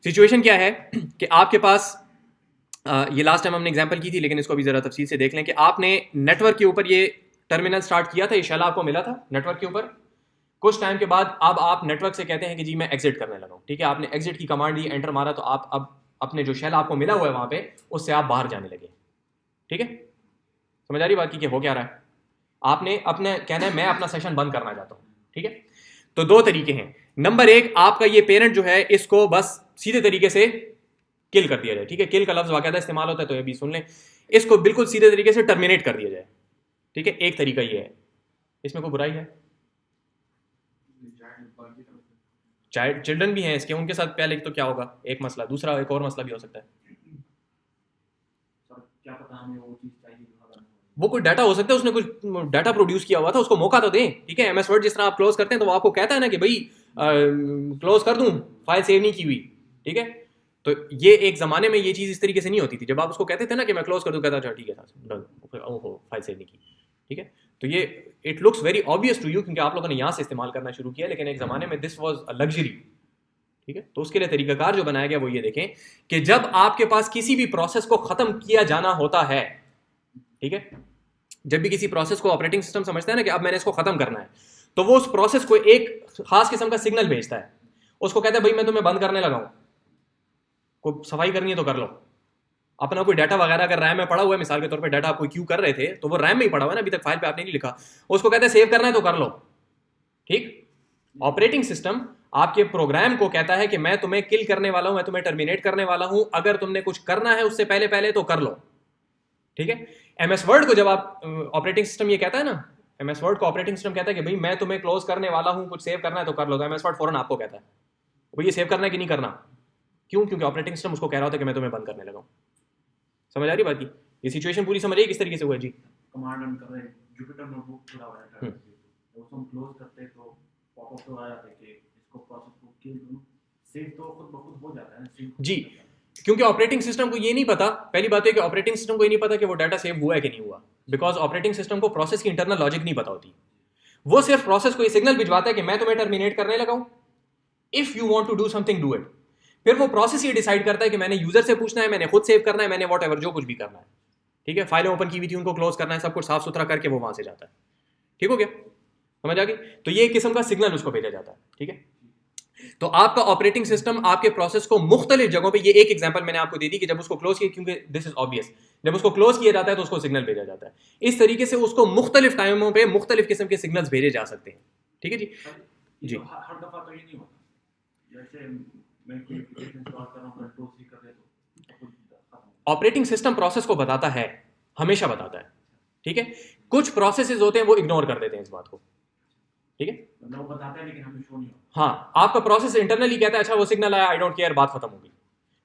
सिचुएशन क्या है कि आपके पास ये लास्ट टाइम हमने एग्जांपल की थी, लेकिन इसको भी ज़रा तफसील से देख लें कि आपने नेटवर्क के ऊपर ये टर्मिनल स्टार्ट किया था, ये शेल आपको मिला था नेटवर्क के ऊपर. कुछ टाइम के बाद अब आप नेटवर्क से कहते हैं कि जी मैं एग्जिट करने लगा हूँ. ठीक है, आपने एग्जिट की कमांड दी, एंटर मारा, तो आप अब अपने जो शेल आपको मिला हुआ है वहाँ पे उससे आप बाहर जाने लगे। ठीक है, समझ आ रही बात की कि हो क्या रहा है? आपने अपने कहना है मैं अपना सेशन बंद करना चाहता हूँ। ठीक है, तो दो तरीके हैं। नंबर एक, आपका ये पेरेंट जो है इसको बस सीधे तरीके से किल कर दिया जाए। ठीक है, किल का लफ्ज वाक़िदा इस्तेमाल होता है तो ये भी सुन लें, इसको बिल्कुल सीधे तरीके से टर्मिनेट कर दिया जाए। ठीक है, एक तरीका ये है, इसमें कोई बुराई है? चाइल्ड चिल्ड्रन भी हैं इसके, उनके साथ पहले तो क्या होगा एक मसला, दूसरा एक और मसला भी हो सकता है, क्या पता हमें वो चीज़ चाहिए जो हमें वो कोई डाटा हो सकता है, उसने कुछ डाटा प्रोड्यूस किया हुआ था, उसको मौका तो दें। ठीक है, MS वर्ड जिस तरह आप क्लोज करते हैं तो वो आपको कहता है ना कि भाई क्लोज कर दूं, फाइल सेव नहीं की हुई। ठीक है, तो ये एक ज़माने में ये चीज़ इस तरीके से नहीं होती थी, जब आप उसको कहते थे ना कि मैं क्लोज कर दूं, कहता अच्छा ठीक है सर, ओहो फाइल सेव नहीं की। ठीक है, तो ये it looks very obvious to you क्योंकि आप लोगों ने यहाँ से इस्तेमाल करना शुरू किया, लेकिन एक ज़माने में दिस वॉज अ लग्जरी। ठीक है, तो उसके लिए तरीकाकार जो बनाया गया वो ये देखें कि जब आपके पास किसी भी प्रोसेस को ख़त्म किया जाना होता है, ठीक है, जब भी किसी प्रोसेस को ऑपरेटिंग सिस्टम समझता है ना कि अब मैंने इसको ख़त्म करना है, तो वो उस प्रोसेस को एक खास किस्म का सिग्नल भेजता है, उसको कहता है भाई मैं तुम्हें बंद करने लगा हूँ, कोई सफाई करनी है तो कर लो। अपना कोई डाटा वगैरह अगर रैम में पड़ा हुआ है, मिसाल के तौर पे डाटा आप कोई क्यू कर रहे थे तो वो रैम में ही पड़ा हुआ है ना, अभी तक फाइल पे आपने नहीं लिखा, उसको कहते हैं सेव करना है तो कर लो। ठीक, ऑपरेटिंग सिस्टम आपके प्रोग्राम को कहता है कि मैं तुम्हें किल करने वाला हूं, मैं तुम्हें टर्मिनेट करने वाला हूं, अगर तुमने कुछ करना है उससे पहले पहले तो कर लो। ठीक है, MS वर्ड को जब आप ऑपरेटिंग सिस्टम ये कहता है ना, MS वर्ड को ऑपरेटिंग सिस्टम कहता है कि भाई मैं तुम्हें क्लोज करने वाला हूं, कुछ सेव करना है तो कर लो, तो MS वर्ड फौरन आपको कहता है भाई ये सेव करना है कि नहीं करना। क्यों? क्योंकि ऑपरेटिंग सिस्टम उसको कह रहा होता है कि मैं तुम्हें बंद करने लगा हूं। समझ आ रही बात की? ये सिचुएशन पूरी समझ रही है किस तरीके से हुआ जी? कमांड रन कर रहे हैं, जुपिटर नोटबुक खुला हुआ है, तो उसको हम क्लोज करते हैं तो पॉपअप तो आ जाता है कि इसको प्रोसेस को किल करो, सेव तो खुद ब खुद हो जाता है ना जी, क्योंकि ऑपरेटिंग सिस्टम को ये नहीं पता, पहली बात है कि ऑपरेटिंग सिस्टम को ये नहीं पता कि वो डाटा सेव हुआ है कि नहीं हुआ, बिकॉज ऑपरेटिंग सिस्टम को प्रोसेस की इंटरनल लॉजिक नहीं पता होती। वो सिर्फ प्रोसेस को ये सिग्नल भिजवाता है कि मैं तुम्हें टर्मिनेट करने लगा हूं, if you want to do something do it. फिर वो प्रोसेस ये डिसाइड करता है कि मैंने यूजर से पूछना है, मैंने खुद सेव करना है, मैंने वॉटएवर जो कुछ भी करना है। ठीक है, फाइलें ओपन की हुई थी उनको क्लोज करना है, सब कुछ साफ सुथरा करके वो वहां से जाता है। ठीक हो गया, समझ आ गई? तो ये एक किस्म का सिग्नल उसको भेजा जाता है। ठीक है, तो आपका ऑपरेटिंग सिस्टम आपके प्रोसेस को मुख्तलिफ जगहों पे, ये एक एग्जांपल मैंने आपको दे दी कि जब उसको क्लोज किया, क्योंकि दिस इज ऑब्वियस, जब उसको क्लोज किया जाता है तो उसको सिग्नल भेजा जाता है। इस तरीके से उसको मुख्तलिफ टाइमों पे मुख्तलिफ किस्म के सिग्नल्स भेजे जा सकते हैं। ठीक है जी, जी। हर दफा तो ये नहीं होता, जैसे मैं कोई एप्लीकेशन इंस्टॉल कर रहा हूं, कंट्रोल सी कर दे तो ऑपरेटिंग सिस्टम प्रोसेस को बताता है, हमेशा बताता है। ठीक है, कुछ प्रोसेसेस होते हैं वो इग्नोर कर देते हैं इस बात को। ठीक है, मतलब वो बताता है लेकिन हमें शो नहीं होता। हाँ, आपका प्रोसेस इंटरनली कहता है अच्छा वो सिग्नल आया, आई डोंट केयर, बात खत्म हो गई।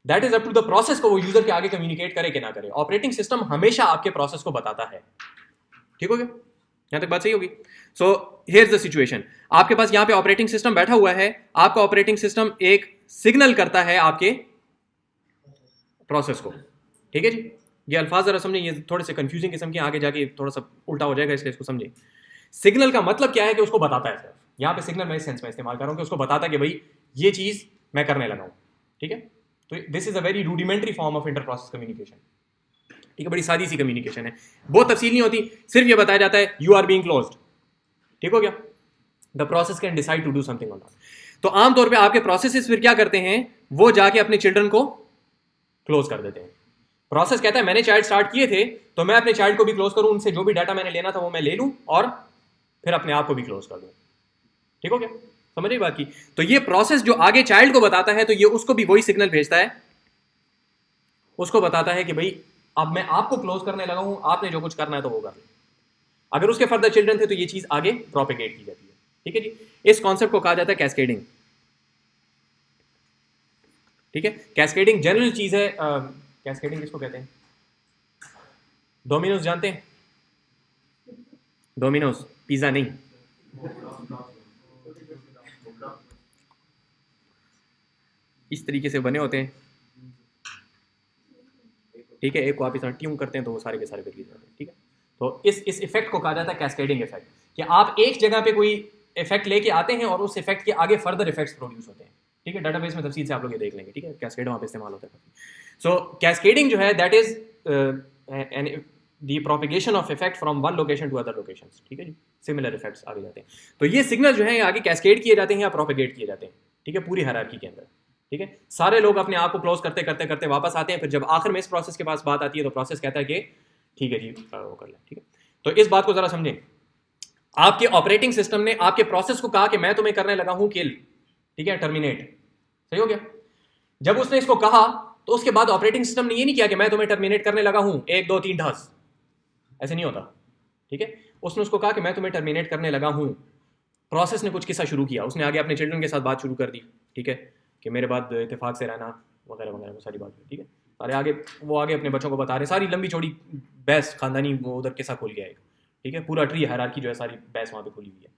That is up to the process को वो यूजर के आगे कम्युनिकेट करे कि ना करे। ऑपरेटिंग सिस्टम हमेशा आपके प्रोसेस को बताता है। ठीक हो गया, यहां तक बात सही होगी? सो हियर्स द सिचुएशन, आपके पास यहां पे ऑपरेटिंग सिस्टम बैठा हुआ है, आपका ऑपरेटिंग सिस्टम एक सिग्नल करता है आपके प्रोसेस को। ठीक है जी, ये अल्फाज जरा समझें, ये थोड़े से कंफ्यूजिंग किस्म के, आगे जाके थोड़ा सा उल्टा हो जाएगा, इसलिए इसको समझें। सिग्नल का मतलब क्या है कि उसको बताता है सिर्फ, यहाँ पे सिग्नल मैं इस सेंस में इस्तेमाल कर रहा हूँ कि उसको बताता है कि भाई ये चीज़ मैं करने लगा हूँ। ठीक है, तो this is a very rudimentary form of inter process communication. ठीक है, बड़ी सादी सी कम्युनिकेशन है, बहुत तफसील नहीं होती, सिर्फ ये बताया जाता है यू आर बीइंग क्लोज्ड। ठीक हो गया, the process can decide to do something on that. तो आमतौर पर आपके प्रोसेसेस फिर क्या करते हैं, वो जाके अपने चिल्ड्रन को क्लोज कर देते हैं। प्रोसेस कहता है मैंने चाइल्ड स्टार्ट किए थे तो मैं अपने चाइल्ड को भी क्लोज करूं, उनसे जो भी डाटा मैंने लेना था वो मैं ले लूं और फिर अपने आप को भी क्लोज कर दूं। ठीक हो गया, समझ रही बात की? तो ये प्रोसेस जो आगे चाइल्ड को बताता है, तो ये उसको भी वही सिग्नल भेजता है, उसको बताता है कि भाई अब मैं आपको क्लोज करने लगा हूं, आपने जो कुछ करना है तो वो कर लो। अगर उसके फर्दर चिल्ड्रन थे तो ये चीज आगे प्रोपेगेट की जाती है। ठीक है जी, इस कॉन्सेप्ट को कहा जाता है कैस्केडिंग। ठीक है, कैस्केडिंग जनरल चीज है। कैस्केडिंग किसको कहते हैं? डोमिनोज जानते हैं? डोमिनोज पिज्जा नहीं, इस तरीके से बने होते हैं। ठीक है, एक को आप इस तरह ट्यून करते हैं तो वो सारे के सारे रिलीज होते हैं। ठीक है, तो इस इफेक्ट को कहा जाता है कैस्केडिंग इफेक्ट, कि आप एक जगह पे कोई इफेक्ट लेके आते हैं और उस इफेक्ट के आगे फर्दर इफेक्ट्स प्रोड्यूस होते हैं। ठीक है, डाटाबेस में तफसील से आप लोग ये देख लेंगे। ठीक है, कैस्केड वहाँ पे इस्तेमाल होता है। सो कैस्केडिंग जो है that is the propagation of effect from one location to other locations. ठीक है जी, सिमिलर इफेक्ट्स आगे जाते हैं। तो ये सिग्नल जो है आगे कैस्केड किए जाते हैं या प्रोपेगेट किए जाते हैं। ठीक है, पूरी हायरार्की के अंदर। ठीक है, सारे लोग अपने आप को क्लोज करते करते करते वापस आते हैं, फिर जब आखिर में इस प्रोसेस के पास बात आती है तो प्रोसेस कहता है कि ठीक है जी वो कर लें। ठीक है, तो इस बात को जरा समझें। आपके ऑपरेटिंग सिस्टम ने आपके प्रोसेस को कहा कि मैं तुम्हें करने लगा हूं किल, ठीक है, टर्मिनेट, सही हो गया। जब उसने इसको कहा तो उसके बाद ऑपरेटिंग सिस्टम ने ये नहीं किया कि मैं तुम्हें टर्मिनेट करने लगा हूं 1 2 3 ढस, ऐसे नहीं होता। ठीक है, उसने उसको कहा कि मैं तुम्हें टर्मिनेट करने लगा हूं। प्रोसेस ने कुछ किस्सा शुरू किया, उसने आगे अपने चिल्ड्रन के साथ बात शुरू कर दी, ठीक है, कि मेरे बाद इत्तेफाक से रहना वगैरह वगैरह, वो सारी बात। ठीक है, सारे आगे वो आगे अपने बच्चों को बता रहे, सारी लंबी चौड़ी बहस खानदानी वो उधर किस्सा खुल गया एक। ठीक है, पूरा ट्री हायरार्की जो है सारी बहस वहाँ पे खुली हुई है।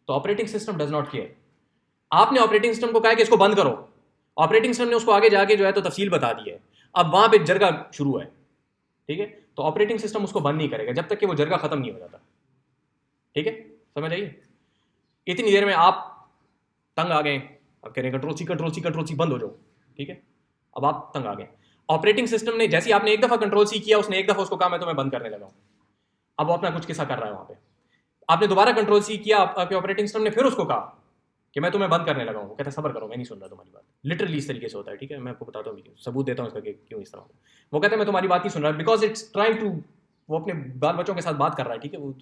तो operating system does not care. आपने ऑपरेटिंग सिस्टम को कहा कि इसको बंद करो, ऑपरेटिंग सिस्टम ने उसको आगे जाके जो है तो तफसील बता दी है, अब वहाँ पे जरगा शुरू है। ठीक है, तो ऑपरेटिंग सिस्टम उसको बंद नहीं करेगा जब तक कि वो जरगा खत्म नहीं हो जाता। ठीक है, समझ आइए। इतनी देर में आप तंग आ गए, अब कह रहे control C control C control C बंद हो जाओ। ठीक है, अब आप तंग आ गए। ऑपरेटिंग सिस्टम ने जैसे आपने एक दफा कंट्रोल सी किया, उसने एक दफा उसको कहा मैं तुम्हें बंद करने लगा हूं, अब वो अपना कुछ किस्सा कर रहा है वहां पे। आपने दोबारा कंट्रोल सी किया, आपके ऑपरेटिंग सिस्टम ने फिर उसको कहा कि मैं तुम्हें बंद करने लगा हूं। कहता सब्र करो, मैं नहीं सुन रहा तुम्हारी बात। लिटरली इस तरीके से होता है। ठीक है, मैं आपको बताता हूँ, सबूत देता हूँ इसका कि क्यों इस तरह होता है। वो कहता है मैं तुम्हारी बात नहीं सुन रहा, बिकॉज इट्स ट्राइंग टू, वो अपने बाल बच्चों के साथ बात कर रहा है। ठीक है, वो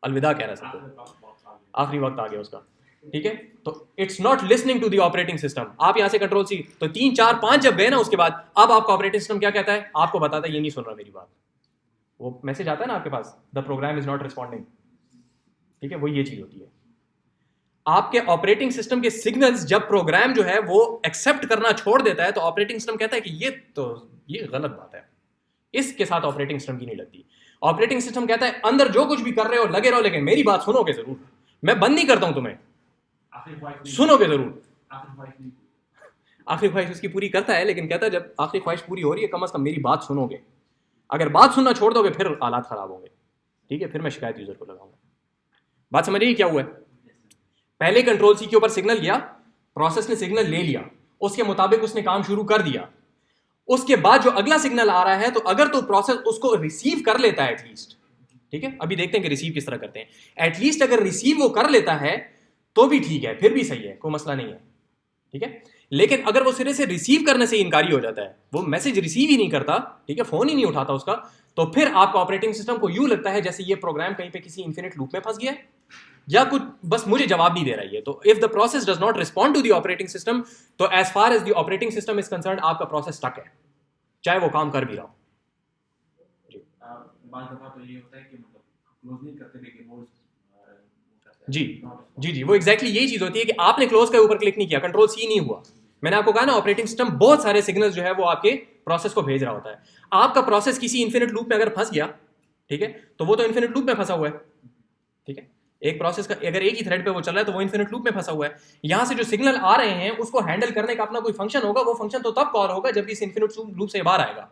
अलविदा कह रहा है सबको, आखिरी वक्त आ गया उसका। ठीक है, तो it's not listening to the operating system. आप यहां से कंट्रोल सी तो 3 4 5 जब गए ना, उसके बाद अब आपका ऑपरेटिंग सिस्टम क्या कहता है, आपको बताता है ये नहीं सुन रहा मेरी बात। वो मैसेज आता है ना आपके पास, the program is not responding. ठीक है, वो ये चीज होती है। आपके ऑपरेटिंग सिस्टम के सिग्नल्स जब प्रोग्राम जो है वो एक्सेप्ट करना छोड़ देता है तो ऑपरेटिंग सिस्टम कहता है कि ये गलत बात है, इसके साथ ऑपरेटिंग सिस्टम की नहीं लगती। ऑपरेटिंग सिस्टम कहता है अंदर जो कुछ भी कर रहे हो लगे रहो, लेकिन मेरी बात सुनोगे जरूर, मैं बंद नहीं करता हूं तुम्हें, सुनोगे जरूर। आखिरी ख्वाहिश उसकी पूरी करता है, लेकिन कहता है जब आखिरी ख्वाहिश पूरी हो रही है कम से कम मेरी बात सुनोगे। अगर बात सुनना छोड़ दोगे फिर हालात खराब होंगे। ठीक है, फिर मैं शिकायत यूजर को लगाऊंगा। बात समझिए क्या हुआ है। पहले कंट्रोल सी के ऊपर सिग्नल गया, प्रोसेस ने सिग्नल ले लिया, उसके मुताबिक उसने काम शुरू कर दिया। उसके बाद जो अगला सिग्नल आ रहा है, तो अगर तो प्रोसेस उसको रिसीव कर लेता है एटलीस्ट, ठीक है, अभी देखते हैं कि रिसीव किस तरह करते हैं। एटलीस्ट अगर रिसीव वो कर लेता है तो भी ठीक है, फिर भी सही है, कोई मसला नहीं है। ठीक है, लेकिन अगर वो सिरे से रिसीव करने से इनकारी हो जाता है, वो मैसेज रिसीव ही नहीं करता, ठीक है, फोन ही नहीं उठाता उसका, तो फिर आपका ऑपरेटिंग सिस्टम को यूं लगता है जैसे ये प्रोग्राम कहीं पे किसी इन्फिनिट लूप में फंस गया है या कुछ बस मुझे जवाब नहीं दे रहा है। तो if the process does not respond to the operating system, तो as far as the operating system is concern आपका प्रोसेस स्टक है, चाहे वो काम कर भी रहा हो। बात दफा तो ये होता है कि मतलब क्लोज नहीं करते लेकिन वो जी जी जी, वो एग्जैक्टली यही चीज होती है कि आपने क्लोज के ऊपर क्लिक नहीं किया, कंट्रोल सी नहीं हुआ। मैंने आपको कहा ना ऑपरेटिंग सिस्टम बहुत सारे सिग्नल्स जो है वो आपके प्रोसेस को भेज रहा होता है। आपका प्रोसेस किसी इन्फिनिट लूप में अगर फंस गया, ठीक है, तो वो तो इन्फिनिट लूप में फंसा हुआ है। ठीक है, एक प्रोसेस का अगर एक ही थ्रेड पे वो चल रहा है तो वो इन्फिनिट लूप में फंसा हुआ है। यहां से जो सिग्नल आ रहे हैं उसको हैंडल करने का अपना कोई फंक्शन होगा, वो फंक्शन तो तब कॉल होगा जब इस इन्फिनिट लूप से बाहर आएगा।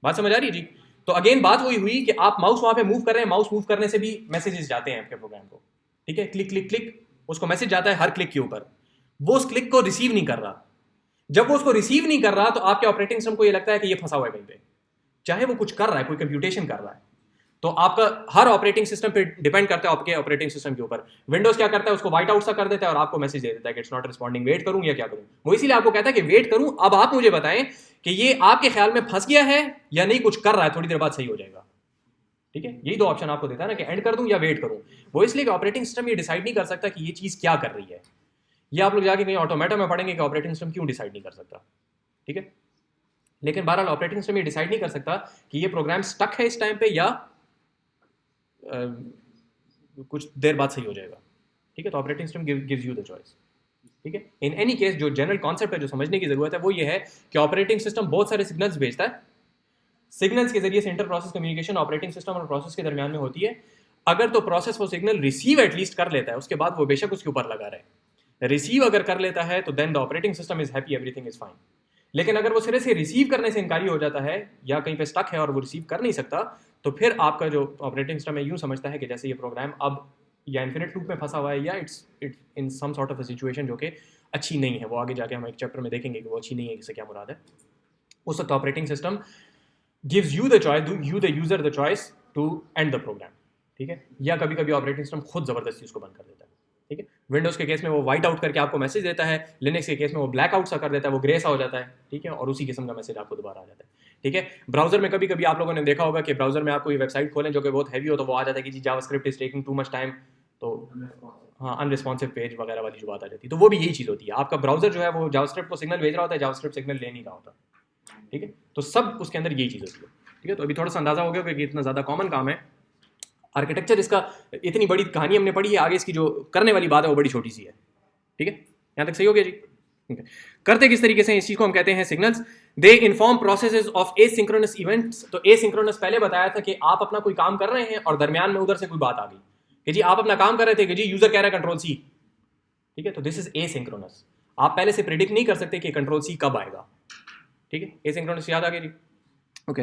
बात समझ आ रही है जी। तो अगेन बात वही हुई कि आप माउस वहां पे मूव कर रहे हैं, माउस मूव करने से भी मैसेजेस जाते हैं आपके प्रोग्राम को। ठीक है, क्लिक क्लिक क्लिक, उसको मैसेज जाता है हर क्लिक के ऊपर, वो उस क्लिक को रिसीव नहीं कर रहा। जब वो उसको रिसीव नहीं कर रहा तो आपके ऑपरेटिंग सिस्टम को ये लगता है कि ये फंसा हुआ है कहीं पे, चाहे वो कुछ कर रहा है, कोई कंप्यूटेशन कर रहा है। तो आपका हर ऑपरेटिंग सिस्टम पे डिपेंड करता है आपके ऑपरेटिंग सिस्टम के ऊपर। विंडोज क्या करता है, उसको व्हाइट आउट सा कर देता है और आपको मैसेज दे देता है कि इट्स नॉट रिस्पॉन्डिंग, वेट करूं या क्या करूं। वो इसीलिए आपको कहता है कि वेट करूं, अब आप मुझे बताएं कि ये आपके ख्याल में फंस गया है या नहीं, कुछ कर रहा है, थोड़ी देर बाद सही हो जाएगा। ठीक है, यही दो ऑप्शन आपको देता है ना कि एंड कर दूं या वेट करूं। वो इसलिए कि ऑपरेटिंग सिस्टम ये डिसाइड नहीं कर सकता कि ये चीज क्या कर रही है। ये आप लोग जाके कहीं ऑटोमेटा में पढ़ेंगे कि ऑपरेटिंग सिस्टम क्यों डिसाइड नहीं कर सकता। ठीक है, लेकिन बहरहाल ऑपरेटिंग सिस्टम ये डिसाइड नहीं कर सकता कि ये प्रोग्राम स्टक है इस टाइम पे या कुछ देर बाद सही हो जाएगा। ठीक है, तो operating system gives you the choice. ठीक है, इन एनी केस जो जनरल कॉन्सेप्ट है जो समझने की जरूरत है वो ये है कि ऑपरेटिंग सिस्टम बहुत सारे सिग्नल्स भेजता है। सिग्नल्स के जरिए से inter process communication operating system और प्रोसेस के दरमियान में होती है। अगर तो प्रोसेस वो सिग्नल रिसीव एटलीस्ट कर लेता है, उसके बाद वो बेशक उसके ऊपर लगा रहे। रिसीव अगर कर लेता है तो then the operating system is happy, everything is fine. लेकिन अगर वो सिरे से रिसीव करने से इनकारी हो जाता है या कहीं पे स्टक है और वो रिसीव कर नहीं सकता, तो फिर आपका जो ऑपरेटिंग सिस्टम है यूं समझता है कि जैसे ये प्रोग्राम अब या इन्फिनिट लूप में फंसा हुआ है या it's in some sort of a situation जो कि अच्छी नहीं है। वो आगे जाके हम एक चैप्टर में देखेंगे कि वो अच्छी नहीं है, इससे क्या मुराद है। उस वक्त operating system gives you the choice, you the user the choice to end the program। ठीक है, या कभी कभी ऑपरेटिंग सिस्टम खुद जबरदस्ती उसको बंद कर देता है। ठीक है, विंडोज़ के केस में वो वाइट आउट करके आपको मैसेज देता है, लिनक्स के केस में वो ब्लैक आउट सा कर देता है, वो ग्रे सा हो जाता है, ठीक है, और उसी किस्म का मैसेज आपको दोबारा आ जाता है, ठीक है। ब्राउजर में कभी कभी आप लोगों ने देखा होगा कि ब्राउजर में आप कोई वेबसाइट खोलें जो कि बहुत हैवी हो, तो वो आ जाता है कि जी JavaScript is taking too much time, तो हाँ अनरिस्पॉन्सिव पेज वगैरह वाली जो बात आ जाती है, तो वो भी यही चीज़ होती है। आपका ब्राउजर जो है वो जावास्क्रिप्ट को सिग्नल भेज रहा होता है, जावास्क्रिप्ट सिग्नल ले नहीं रहा होता, ठीक है, तो सब उसके अंदर यही चीज़ होती है, ठीक है। तो अभी थोड़ा सा अंदाजा हो गया कि इतना ज़्यादा कॉमन काम है। आर्किटेक्चर इसका इतनी बड़ी कहानी हमने पढ़ी है, आगे इसकी जो करने वाली बात है वो बड़ी छोटी सी है, ठीक है, यहाँ तक सही हो गया जी। okay. करते किस तरीके से इस चीज़ को हम कहते हैं signals. They inform processes of asynchronous events. तो एसिंक्रोनस पहले बताया था कि आप अपना कोई काम कर रहे हैं और दरमियान में उधर से कोई बात आ गई कि जी आप अपना काम कर रहे थे कि जी यूजर कह रहा है कंट्रोल सी, ठीक है, तो दिस इज एसिंक्रोनस। आप पहले से प्रिडिक्ट नहीं कर सकते कि कंट्रोल सी कब आएगा, ठीक है, एसिंक्रोनस याद आ गया जी। ओके,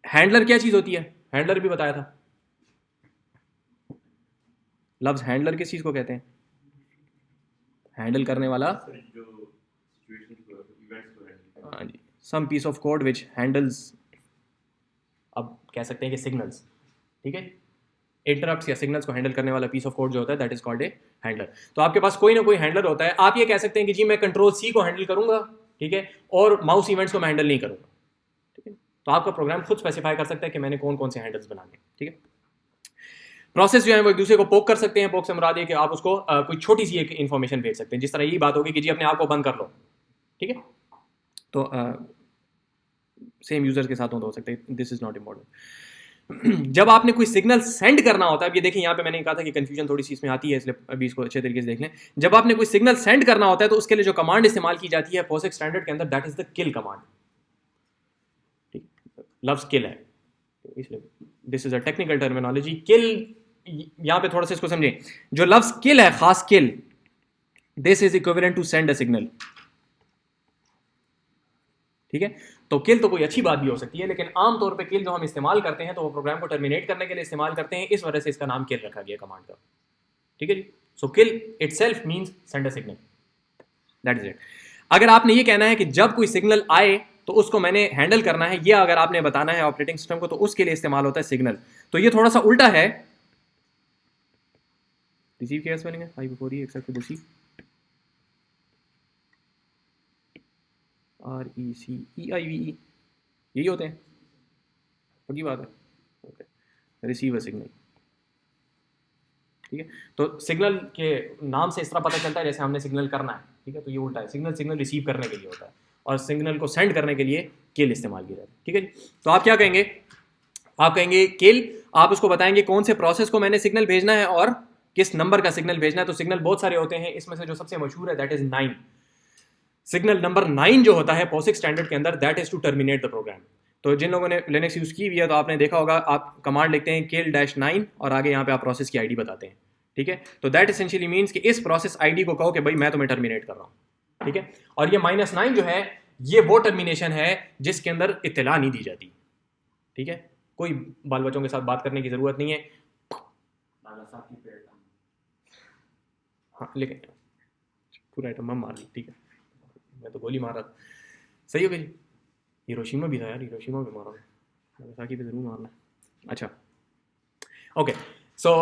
हैंडलर क्या चीज़ होती है, हैंडलर भी बताया था। लफ्ज हैंडलर किस चीज़ को कहते हैं, हैंडल करने वाला, हाँ जी, some piece of code which handles, अब कह सकते हैं कि सिग्नल्स, ठीक है, इंटरप्ट्स या सिग्नल्स को हैंडल करने वाला पीस ऑफ कोड जो होता है that is called a handler. तो आपके पास कोई ना कोई हैंडलर होता है। आप ये कह सकते हैं कि जी मैं कंट्रोल सी को हैंडल करूंगा, ठीक है, और माउस इवेंट्स को मैं हैंडल नहीं करूंगा, ठीक है। तो आपका प्रोग्राम खुद स्पेसिफाई कर सकता है कि मैंने कौन कौन से हैंडल्स बनाने, ठीक है। प्रोसेस जो है वो एक दूसरे को पोक कर सकते हैं। पोक से मुराद है कि आप उसको कोई छोटी सी एक इन्फॉर्मेशन भेज सकते हैं, जिस तरह यही बात होगी कि जी अपने आप को बंद कर लो, ठीक है। तो सेम यूजर्स के साथ हो सकते हैं, दिस इज नॉट इम्पोर्टेंट। जब आपने कोई सिग्नल सेंड करना होता है, ये देखिए यहाँ पे मैंने कहा था कि कंफ्यूजन थोड़ी सी इसमें आती है, इसलिए अभी इसको अच्छे तरीके से देख लें। जब आपने कोई सिग्नल सेंड करना होता है तो उसके लिए जो कमांड इस्तेमाल की जाती है POSIX स्टैंडर्ड के अंदर, that is the kill command, ठीक, लफ्ज किल है, इसलिए this is a technical terminology. Kill, यहाँ पे थोड़ा सा इसको समझें, जो लफ्ज किल है, खास kill, this is equivalent to send a signal, ठीक है। तो किल तो कोई अच्छी बात भी हो सकती है, लेकिन आमतौर पे किल जो हम इस्तेमाल करते हैं तो वो प्रोग्राम को टर्मिनेट करने के लिए इस्तेमाल करते हैं, इस वजह से इसका नाम किल रखा गया कमांड का, ठीक है जी। So kill itself means send a signal, that is it. अगर आपने ये कहना है कि जब कोई सिग्नल आए तो उसको मैंने हैंडल करना है, ये अगर आपने बताना है ऑपरेटिंग सिस्टम को, तो उसके लिए इस्तेमाल होता है सिग्नल। तो ये थोड़ा सा उल्टा है, रिसीव क्या स्पेलिंग है, I before E accept receive, RECEIVE, यही होते हैं, पक्की बात है, ओके, रिसीव अ सिग्नल, ठीक है। तो सिग्नल के नाम से इस तरह पता चलता है जैसे हमने सिग्नल करना है, ठीक है, तो ये उल्टा है, सिग्नल रिसीव करने के लिए होता है और सिग्नल को सेंड करने के लिए किल इस्तेमाल किया जाता है, ठीक है जी। तो आप क्या कहेंगे, आप कहेंगे किल, आप उसको बताएंगे कौन से प्रोसेस को मैंने सिग्नल भेजना है और किस नंबर का सिग्नल भेजना है। तो सिग्नल बहुत सारे होते हैं, इसमें से जो सबसे मशहूर है दैट इज 9। सिग्नल नंबर 9 जो होता है POSIX स्टैंडर्ड के अंदर, that is to terminate the program. तो जिन लोगों ने लिनक्स यूज़ की हुई है तो आपने देखा होगा, आप कमांड लिखते हैं kill-9 और आगे यहाँ पे आप प्रोसेस की आईडी बताते हैं, ठीक है। तो दैट एसेंशियली मीन्स कि इस प्रोसेस आईडी को कहो कि भाई मैं तुम्हें टर्मिनेट कर रहा हूँ, ठीक है। और ये -9 जो है ये वो टर्मिनेशन है जिसके अंदर इत्तला नहीं दी जाती, ठीक है, कोई बाल बच्चों के साथ बात करने की ज़रूरत नहीं है, हाँ, लेकिन पूरा आइटम हम मार ली, ठीक है, मैं तो गोली मार रहा था, सही हो गई। हिरोशिमा भी था यार, हिरोशिमा भी मारा, नागासाकी पे जरूर मारना। अच्छा, ओके, सो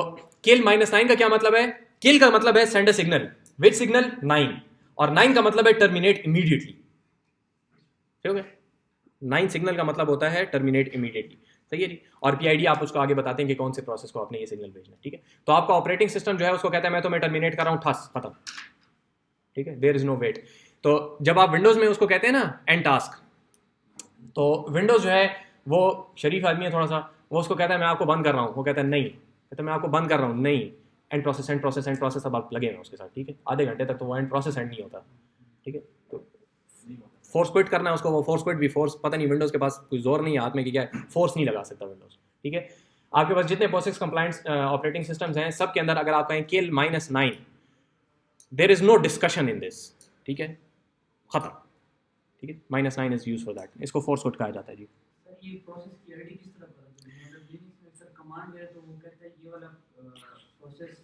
किल -9 का क्या मतलब है, किल का मतलब है send a signal, which signal 9, और 9 का मतलब है टर्मिनेट इमीडिएटली, ठीक हो गया। 9 सिग्नल का मतलब होता है टर्मिनेट इमीडिएटली, सही है जी। और PID आप उसको आगे बताते हैं कि कौन से प्रोसेस को आपने ये सिग्नल भेजना है, ठीक है। तो आपका ऑपरेटिंग सिस्टम जो है उसको कहता है मैं तो मैं टर्मिनेट कर रहा हूँ, ठस खत्म, ठीक है, देयर इज नो वेट। तो जब आप विंडोज में उसको कहते हैं ना एंड टास्क, तो विंडोज जो है वो शरीफ आदमी है थोड़ा सा, वो उसको कहता है मैं आपको बंद कर रहा हूँ, वो कहता है नहीं, कहता है मैं आपको बंद कर रहा हूँ, नहीं, एंड प्रोसेस अब आप लगे हैं उसके साथ, ठीक है, आधे घंटे तक तो वो एंड प्रोसेस एंड नहीं होता, ठीक है। तो फोर्स क्विट करना है उसको, वो फोर्स क्विट भी फोर्स, पता नहीं विंडोज़ के पास कोई जोर नहीं है हाथ में कि क्या है, फोर्स नहीं लगा सकता विंडोज़, ठीक है। आपके पास जितने POSIX कंप्लायंस ऑपरेटिंग सिस्टम्स हैं सब के अंदर अगर आप कहें kill -9, there is no discussion in this, ठीक है, खत्म, ठीक है, -9 इज यूज फॉर दैट, इसको फोर्स क्विट कहा जाता है जी। सर ये प्रोसेस की आईडी किस तरह पता चलेगी, मतलब लिनक्स में सर कमांड है तो वो कहता है ये वाला प्रोसेस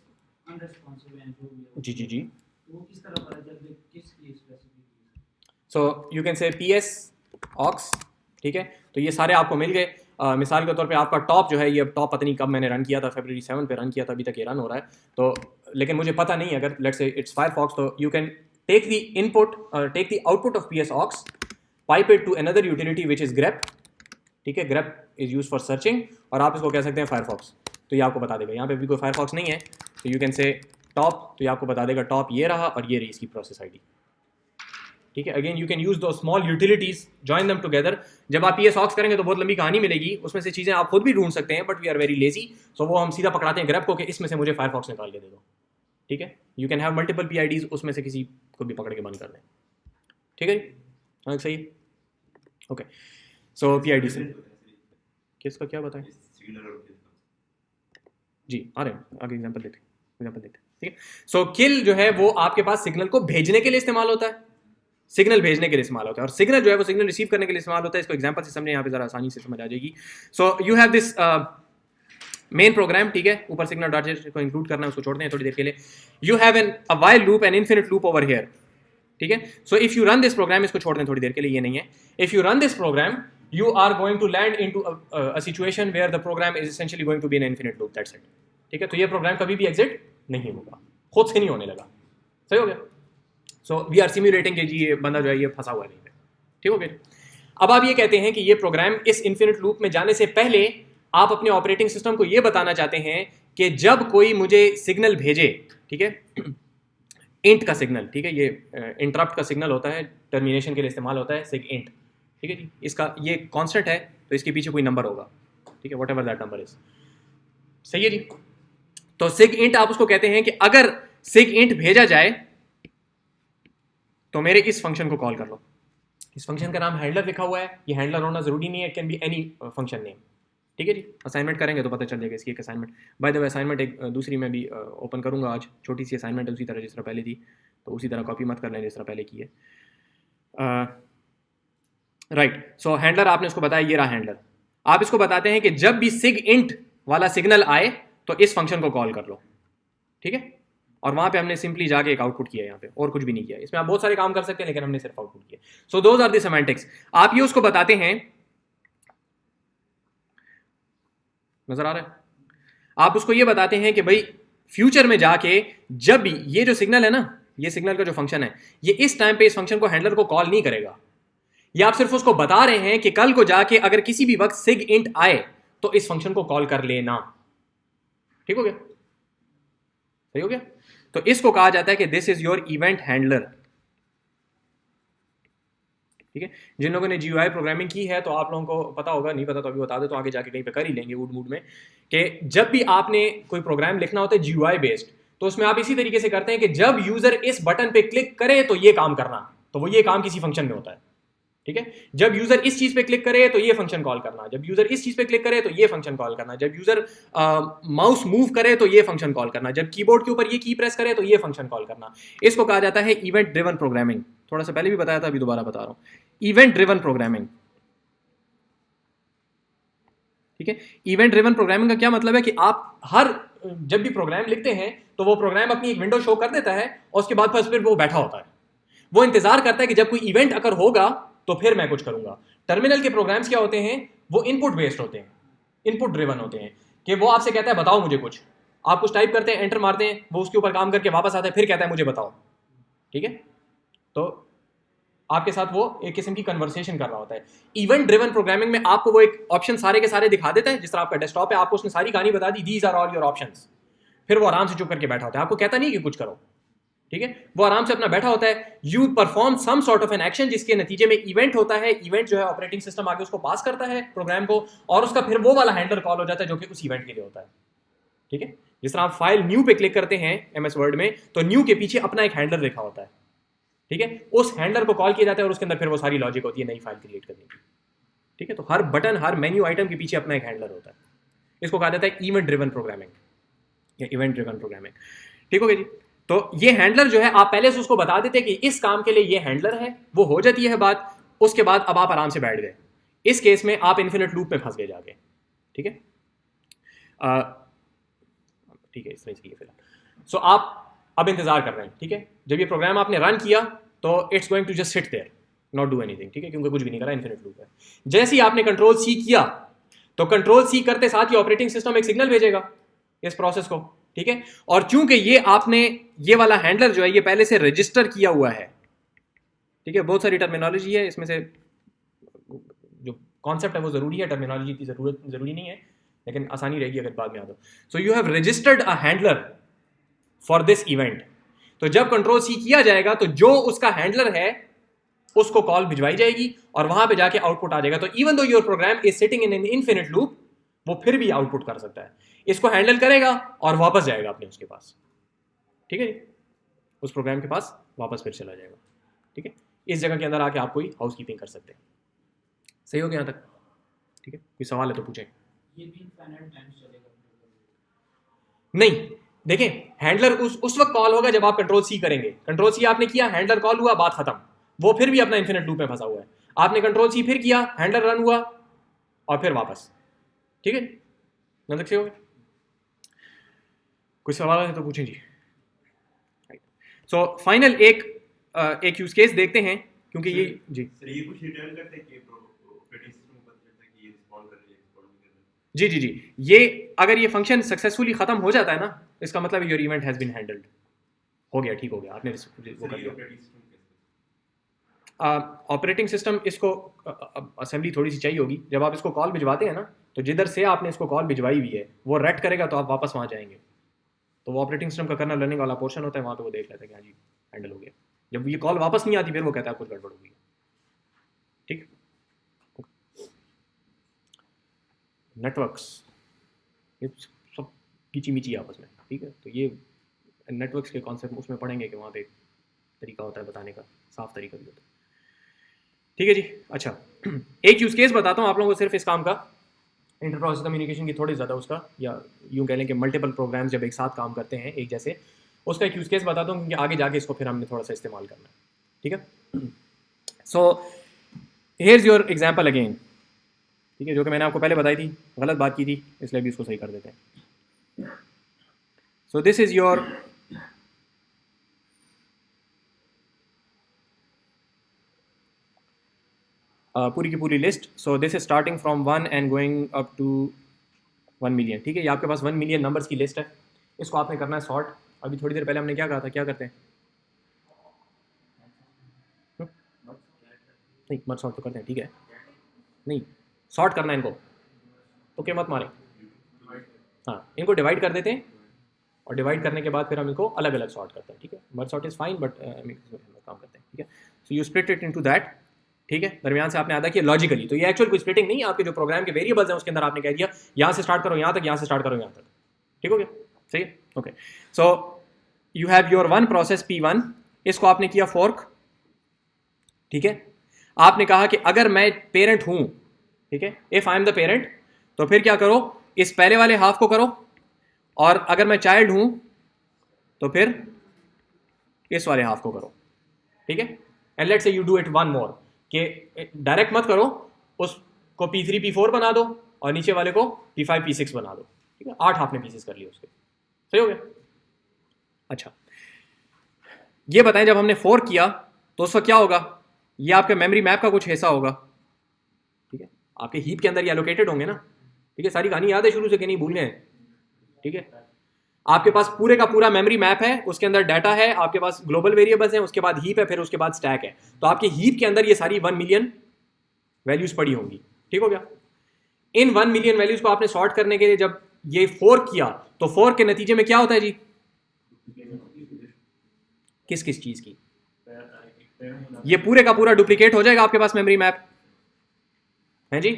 अनरिस्पॉन्सिव है जो भी है, जी जी जी, वो किस तरह पता चलता है किसकी specific. So you can say PS aux, ठीक है। तो ये सारे आपको मिल गए। मिसाल के तौर पे आपका टॉप जो है, ये टॉप पता नहीं कब मैंने रन किया था, February 7 पे रन किया था, अभी तक ये रन हो रहा है, तो लेकिन मुझे पता नहीं, अगर लेट्स से इट्स फायरफॉक्स, तो you can take the input, take the output of PSOX, pipe it to another utility which is grep, ठीक है, grep is use for searching, और आप इसको कह सकते हैं फायरफॉक्स, तो ये आपको बता देगा। यहाँ पे भी कोई फायरफॉक्स नहीं है, तो यू कैन से टॉप, तो ये आपको बता देगा टॉप ये रहा और ये रही इसकी प्रोसेस ID, ठीक है। अगेन यू कैन यूज दो small utilities, join them together. जब आप PSOX करेंगे तो बहुत लंबी कहानी मिलेगी, उसमें से चीज़ें आप खुद भी ढूंढ सकते हैं, but we are very lazy, so वो हम सीधा पकड़ाते हैं grep को कि इसमें से मुझे फायरफॉक्स निकाल के दे दो, ठीक है। You can have multiple PIDs, उसमें से किसी को भी पकड़ के बंद कर दें, ठीक है जी, हाँ सही, ओके। सो PID से किसका क्या बताएं जी, आ रहे हैं आगे, एग्जांपल देखते हैं, ठीक है। सो किल जो है वो आपके पास सिग्नल को भेजने के लिए इस्तेमाल होता है, सिग्नल भेजने के लिए इस्तेमाल होता है, और सिग्नल जो है वो सिग्नल रिसीव करने के लिए इस्तेमाल होता है। इसको एग्जांपल से समझे, यहाँ पे जरा आसानी से समझ आ जाएगी। So you have this main program, ठीक है, ऊपर सिग्नल डॉट जेएस को इंक्लूड करना है, उसको छोड़ते हैं थोड़ी देर के लिए। You have a while loop, an infinite loop over here, ठीक है। So if you run this program, इसको छोड़ दें थोड़ी देर के लिए, ये नहीं है। If you run this program, you are going to land into a situation where the program is essentially going to be an infinite loop, that's it, ठीक है। तो ये प्रोग्राम कभी भी एग्जिट नहीं होगा, खुद से नहीं होने लगा, सही हो गया। सो वी आर सिम्युलेटिंग कि जी ये बंदा जो है ये फंसा हुआ है, ठीक हो गया। अब आप ये कहते हैं कि ये प्रोग्राम इस इन्फिनिट लूप में जाने से पहले आप अपने ऑपरेटिंग सिस्टम को ये बताना चाहते हैं कि जब कोई मुझे सिग्नल भेजे, ठीक है, इंट का सिग्नल, ठीक है, ये इंटरप्ट का सिग्नल होता है, टर्मिनेशन के लिए इस्तेमाल होता है सिग इंट, ठीक है जी। इसका ये कांस्टेंट है, तो इसके पीछे कोई नंबर होगा, ठीक है, व्हाटएवर दैट नंबर इज, सही है जी। तो सिग इंट आप उसको कहते हैं कि अगर सिग इंट भेजा जाए तो मेरे इस फंक्शन को कॉल कर लो। इस फंक्शन का नाम हैंडलर लिखा हुआ है, ये हैंडलर होना जरूरी नहीं है, it can be any function name, ठीक है जी। असाइनमेंट करेंगे तो पता चल जाएगा इसकी एक assignment. By the way assignment एक दूसरी मैं भी ओपन करूंगा आज, छोटी सी असाइनमेंट है, उसी तरह जिस तरह पहले थी, तो उसी तरह कॉपी मत कर लें जिस तरह पहले की है। राइट, सो हैंडलर आपने उसको बताया, ये रहा हैंडलर। आप इसको बताते हैं कि जब भी सिग इंट वाला सिग्नल आए तो इस फंक्शन को कॉल कर लो, ठीक है। और वहां पे हमने सिंपली जाके एक आउटपुट किया, यहाँ पे और कुछ भी नहीं किया। इसमें आप बहुत सारे काम कर सकते हैं, लेकिन हमने सिर्फ आउटपुट किया। So those are the semantics. आप ये उसको बताते हैं, नजर आ रहा है, आप उसको ये बताते हैं कि भाई फ्यूचर में जाके जब भी ये जो सिग्नल है ना, ये सिग्नल का जो फंक्शन है, ये इस टाइम पे इस फंक्शन को हैंडलर को कॉल नहीं करेगा। ये आप सिर्फ उसको बता रहे हैं कि कल को जाके अगर किसी भी वक्त सिग इंट आए तो इस फंक्शन को कॉल कर लेना, ठीक हो गया, सही हो गया। तो इसको कहा जाता है कि this is your event handler, ठीक है। जिन लोगों ने GUI प्रोग्रामिंग की है तो आप लोगों को पता होगा, नहीं पता तो अभी बता दे, तो आगे जाके कहीं पे कर ही लेंगे वुड मूड में, कि जब भी आपने कोई प्रोग्राम लिखना होता है GUI बेस्ड, तो उसमें आप इसी तरीके से करते हैं कि जब यूजर इस बटन पे क्लिक करे तो ये काम करना, तो वो ये काम किसी फंक्शन में होता है, ठीक है। जब यूजर इस चीज पे क्लिक करे तो ये फंक्शन कॉल करना, जब यूजर इस चीज पे क्लिक करे तो ये फंक्शन कॉल करना, जब यूजर माउस मूव करे तो ये फंक्शन कॉल करना, जब कीबोर्ड के ऊपर ये की प्रेस करे तो ये फंक्शन कॉल करना। इसको कहा जाता है इवेंट ड्रिवन प्रोग्रामिंग। थोड़ा सा पहले भी बताया था, अभी दोबारा बता रहा हूं, इवेंट ड्रिवन प्रोग्रामिंग, ठीक है। इवेंट ड्रिवन प्रोग्रामिंग का क्या मतलब है कि आप हर जब भी प्रोग्राम लिखते हैं तो वो प्रोग्राम अपनी एक विंडो शो कर देता है, और उसके बाद फिर वो बैठा होता है, वो इंतजार करता है कि जब कोई इवेंट अगर होगा तो फिर मैं कुछ करूंगा। टर्मिनल के प्रोग्राम्स क्या होते हैं, वो इनपुट बेस्ड होते हैं, इनपुट ड्रिवन होते हैं, कि वो आपसे कहता है बताओ मुझे कुछ, आप कुछ टाइप करते हैं, एंटर मारते हैं, वो उसके ऊपर काम करके वापस आता है, फिर कहता है मुझे बताओ, ठीक है। तो आपके साथ वो एक किस्म की कन्वर्सेशन कर रहा होता है। इवेंट ड्रिवन प्रोग्रामिंग में आपको वो एक ऑप्शन सारे के सारे दिखा देता है, जिस तरह आपका डेस्कटॉप है, आपको उसने सारी कहानी बता दी, these are all your options, फिर वो आराम से चुप करके बैठा होता है, आपको कहता नहीं कि कुछ करो, ठीक है। वो आराम से अपना बैठा होता है। You perform some sort of an action, जिसके नतीजे में इवेंट होता है। इवेंट जो है ऑपरेटिंग सिस्टम आगे उसको पास करता है प्रोग्राम को, और उसका फिर वो वाला हैंडलर कॉल हो जाता है जो कि उस इवेंट के लिए होता है, ठीक है। जिस तरह आप फाइल न्यू पे क्लिक करते हैं MS वर्ड में, तो न्यू के पीछे अपना एक हैंडलर लिखा होता है, ठीक है। उस हैंडलर को कॉल किया जाता है और उसके अंदर फिर वो सारी लॉजिक होती है नई फाइल क्रिएट करने की, ठीक है। तो हर बटन, हर मेन्यू आइटम के पीछे अपना एक हैंडलर होता है। इसको कहा जाता है इवेंट ड्रिवन प्रोग्रामिंग या इवेंट ड्रिवन प्रोग्रामिंग, ठीक हो गया जी। तो ये हैंडलर जो है, आप पहले से उसको बता देते कि इस काम के लिए ये हैंडलर है, वो हो जाती है बात। उसके बाद अब आप आराम से बैठ गए। इस केस में आप इन्फिनिट लूप में फंस गए जाके, ठीक है, ठीक है, इस तरह से फिलहाल। सो आप अब इंतजार कर रहे हैं, ठीक है। जब ये प्रोग्राम आपने रन किया तो it's going to just sit there, not do anything, ठीक है, क्योंकि कुछ भी नहीं करा, इन्फिनिट लूप है। जैसे ही आपने कंट्रोल C किया तो कंट्रोल सी करते साथ ही ऑपरेटिंग सिस्टम एक सिग्नल भेजेगा इस प्रोसेस को, ठीक है। और चूंकि ये आपने ये वाला हैंडलर जो है ये पहले से रजिस्टर किया हुआ है, ठीक है। बहुत सारी टर्मिनोलॉजी है इसमें से, जो कॉन्सेप्ट है वो जरूरी है, टर्मिनोलॉजी की जरूरी नहीं है, लेकिन आसानी रहेगी अगर बाद में आ दो। सो you have registered a handler for this event. तो जब कंट्रोल सी किया जाएगा तो जो उसका हैंडलर है उसको कॉल भिजवाई जाएगी और वहां पे जाके आउटपुट आ जाएगा। तो even though your program is sitting in an infinite loop, वो फिर भी आउटपुट कर सकता है, इसको हैंडल करेगा और वापस जाएगा अपने उसके पास, ठीक है, उस प्रोग्राम के पास वापस फिर चला जाएगा, ठीक है। इस जगह के अंदर आके आप कोई हाउस कीपिंग कर सकते हैं। सही हो गया यहाँ तक, ठीक है। कोई सवाल है तो पूछें। ये भी इनफाइनाइट टाइम्स चलेगा? नहीं, देखें, हैंडलर उस वक्त कॉल होगा जब आप कंट्रोल सी करेंगे। कंट्रोल सी आपने किया, हैंडलर कॉल हुआ, बात खत्म, वो फिर भी अपना इन्फिनिट लूप में फंसा हुआ है। आपने कंट्रोल सी फिर किया, हैंडलर रन हुआ और फिर वापस, ठीक है। नजर से हो गया। कोई सवाल है तो पूछें जी। सो फाइनल एक यूज केस देखते हैं, क्योंकि ये जी सर ये कुछ रिटर्न करते हैं कि ऑपरेटिंग सिस्टम को पता चलता है कि ये रिस्पॉन्ड कर रही है, रिस्पॉन्ड नहीं कर रही। जी जी जी, ये अगर ये फंक्शन सक्सेसफुली खत्म हो जाता है ना, इसका मतलब your event has been handled, हो गया, ठीक हो गया, आपने वो कर दिया। ऑपरेटिंग सिस्टम इसको असेंबली थोड़ी सी चाहिए होगी। जब आप इसको कॉल भिजवाते हैं ना, तो जिधर से आपने इसको कॉल भिजवाई हुई है वो रेट करेगा, तो आप वापस वहाँ जाएंगे। तो वो ऑपरेटिंग सिस्टम का कर्नल रनिंग वाला पोर्शन होता है, वहाँ पे वो देख लेता है कि हाँ जी हैंडल हो गया। जब ये कॉल वापस नहीं आती फिर वो कहता है कुछ गड़बड़ हो गई, ठीक। नेटवर्क्स ये सब कीची मीची आपस में, ठीक है। तो ये नेटवर्क्स के कॉन्सेप्ट उसमें पढ़ेंगे कि वहाँ पे एक तरीका होता है बताने का, साफ तरीका भी होता है, ठीक है जी। अच्छा, एक यूज़ केस बताता हूँ आप लोगों को सिर्फ इस काम का, इंटर प्रोसेस कम्युनिकेशन की थोड़ी ज़्यादा उसका, या यूँ कह लें कि मल्टीपल प्रोग्राम्स जब एक साथ काम करते हैं एक जैसे, उसका एक यूज़ केस बताता हूँ, क्योंकि आगे जाके इसको फिर हमने थोड़ा सा इस्तेमाल करना है, ठीक है। So here is your example again, ठीक है, जो कि मैंने आपको पहले बताई थी, गलत बात की थी, इसलिए भी उसको सही कर देते हैं। सो दिस इज़ योर पूरी की पूरी list. So this is starting from 1 and going up to 1 million, ठीक है। ये आपके पास 1 मिलियन नंबर्स की लिस्ट है, इसको आपने करना है सॉर्ट। अभी थोड़ी देर पहले हमने क्या कहा था, क्या करते हैं? नहीं, मत सॉर्ट तो करते हैं, ठीक है, नहीं सॉर्ट करना है इनको, तो क्या मत मारें, हाँ इनको डिवाइड कर देते हैं और डिवाइड करने के बाद फिर हम इनको अलग अलग सॉर्ट करते हैं, ठीक है। Merge sort is fine, but काम करते हैं, ठीक है। So you split it into that, ठीक है। दरमियान से आपने आधा किया लॉजिकली, तो ये एक्चुअल कोई स्प्लिटिंग नहीं है, आपके जो प्रोग्राम के वेरिएबल्स हैं उसके अंदर आपने कह दिया यहाँ से स्टार्ट करो यहाँ तक, यहाँ से स्टार्ट करो यहाँ तक, ठीक हो गया, सही है, okay. So you have your one process P1, इसको आपने किया फोर्क, ठीक है। आपने कहा कि अगर मैं पेरेंट हूं, ठीक है, if I am the parent, तो फिर क्या करो, इस पहले वाले हाफ को करो, और अगर मैं चाइल्ड हूं तो फिर इस वाले हाफ को करो, ठीक है। And let's say you do it one more, कि डायरेक्ट मत करो, उसको P3 P4 बना दो और नीचे वाले को P5 P6 बना दो, ठीक है। 8 आपने पीसेस कर लिए उसके, सही हो गया। अच्छा, ये बताएं जब हमने 4 किया तो उस वक्त क्या होगा, ये आपके मेमोरी मैप का कुछ हिस्सा होगा, ठीक है। आपके हीप के अंदर ये एलोकेटेड होंगे ना, ठीक है। सारी कहानी याद है शुरू से कि नहीं भूलने हैं, ठीक है। आपके पास पूरे का पूरा मेमोरी मैप है, उसके अंदर डाटा है, आपके पास ग्लोबल वेरिएबल्स हैं, उसके बाद हीप है, फिर उसके बाद स्टैक है। तो आपके हीप के अंदर ये सारी 1 मिलियन वैल्यूज पड़ी होंगी, ठीक हो गया। इन 1 मिलियन वैल्यूज को आपने सॉर्ट करने के लिए जब ये 4 किया, तो 4 के नतीजे में क्या होता है जी, किस किस चीज की, ये पूरे का पूरा डुप्लीकेट हो जाएगा आपके पास मेमोरी मैप है जी।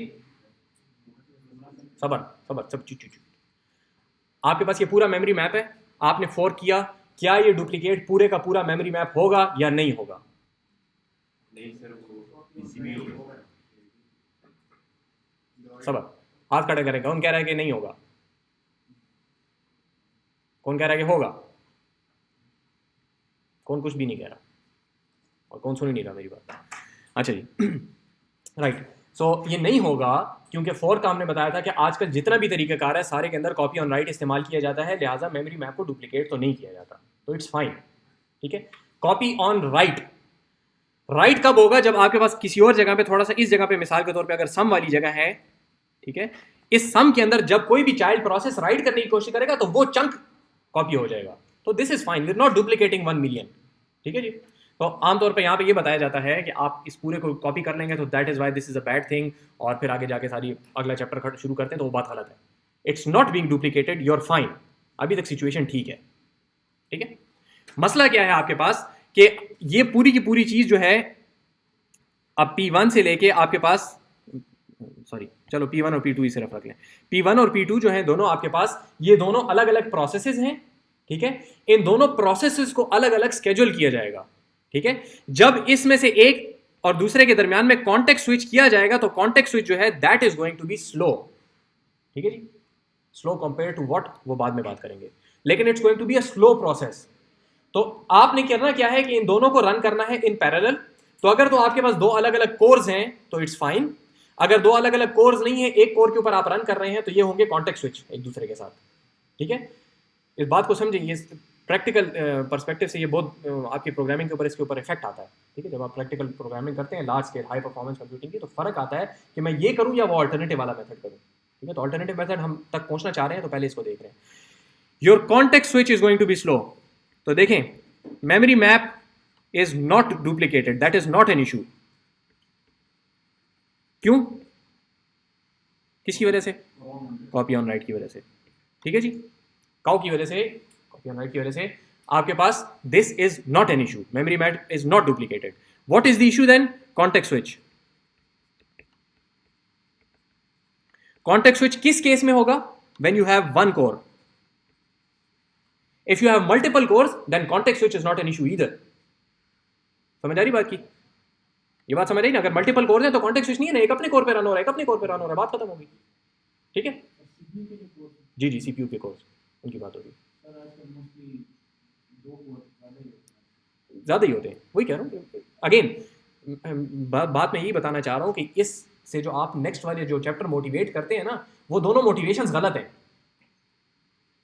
सबर सबर सब चीज, आपके पास ये पूरा मेमोरी मैप है, आपने 4 किया, क्या ये डुप्लीकेट पूरे का पूरा मेमोरी मैप होगा या नहीं होगा? नहीं सर, वो पीसीबी होगा। सबर, हाथ खड़ा करें, कौन कह रहा है कि नहीं होगा, कौन कह रहा है कि होगा, कौन कुछ भी नहीं कह रहा, और कौन सुन ही नहीं रहा मेरी बात। अच्छा जी, राइट। सो ये नहीं होगा क्योंकि 4 का हमने बताया था कि आजकल जितना भी तरीक़ाकार है सारे के अंदर कॉपी ऑन राइट इस्तेमाल किया जाता है, लिहाजा मेमोरी मैप को डुप्लीकेट तो नहीं किया जाता, तो इट्स फाइन, ठीक है। कॉपी ऑन राइट, राइट कब होगा, जब आपके पास किसी और जगह पे थोड़ा सा, इस जगह पे मिसाल के तौर पे अगर सम वाली जगह है, ठीक है, इस सम के अंदर जब कोई भी चाइल्ड प्रोसेस राइट करने की कोशिश करेगा तो वो चंक कॉपी हो जाएगा। तो this is fine, we are not duplicating 1 million. ठीक है जी। तो आमतौर पे यहाँ पे ये बताया जाता है कि आप इस पूरे को कॉपी कर लेंगे तो that is why this is a bad thing, और फिर आगे जाके सारी अगला चैप्टर शुरू करते हैं तो वो बात गलत है। It's not being duplicated, you are fine, अभी तक सिचुएशन ठीक है। ठीक है, मसला क्या है आपके पास कि ये पूरी की पूरी चीज जो है अब P1 से लेके आपके पास, सॉरी चलो P1 और P2 ही सिर्फ रख लें, P1 और P2 जो है दोनों आपके पास, ये दोनों अलग अलग प्रोसेसेस हैं। ठीक है, इन दोनों प्रोसेसेस को अलग अलग स्केड्यूल किया जाएगा। ठीक है, जब इसमें से एक और दूसरे के दरमियान में कॉन्टेक्स्ट स्विच किया जाएगा तो कॉन्टेक्स्ट स्विच जो है that is going to be slow. ठीक है जी, स्लो कंपेयर टू व्हाट, वो बाद में बात करेंगे, लेकिन it's going to be a slow process. तो आपने करना क्या है कि इन दोनों को रन करना है इन पैरेलल। तो अगर तो आपके पास दो अलग अलग कोर्स हैं तो इट्स फाइन, अगर दो अलग अलग कोर्स नहीं है, एक कोर के ऊपर आप रन कर रहे हैं तो ये होंगे कॉन्टेक्स्ट स्विच एक दूसरे के साथ। ठीक है, इस बात को समझें, ये प्रैक्टिकल पर्सपेक्टिव से ये बहुत आपकी प्रोग्रामिंग के ऊपर इसके ऊपर इफेक्ट आता है। ठीक है, जब आप प्रैक्टिकल प्रोग्रामिंग करते हैं large scale high performance computing की, तो फर्क आता है कि मैं ये करूं या वो अल्टरनेटिव वाला मेथड करूं। ठीक है, तो अल्टरनेटिव मेथड हम तक पहुंचना चाह रहे हैं तो पहले इसको देख रहे हैं। Your context switch is going to be slow. तो देखें, memory map is not duplicated, that is not an issue. क्यों? किसकी वजह से? कॉपी ऑन राइट की वजह से। ठीक है जी, काउ की वजह से, कॉपी ऑन राइट की वजह से आपके पास this is not an issue, memory map is not duplicated. What is the issue then? Context switch. Context switch किस केस में होगा? When you have one core. If you have multiple cores then context switch is not an issue either. समझ आ रही बात की? ये बात समझ रही ना? अगर मल्टीपल कोर है तो कॉन्टेक्स्ट स्विच नहीं है ना, एक अपने कोर पे रन हो रहा है, एक अपने कोर पे रन हो रहा है, बात खत्म होगी। ठीक है जी जी, सीपीयू के कोर्स उनकी बात होगी, ज्यादा ही होते हैं, वही कह रहा हूँ। अगेन बात मैं यही बताना चाह रहा हूँ कि इससे जो आप नेक्स्ट वाले जो चैप्टर मोटिवेट करते हैं ना, वो दोनों मोटिवेशंस गलत हैं।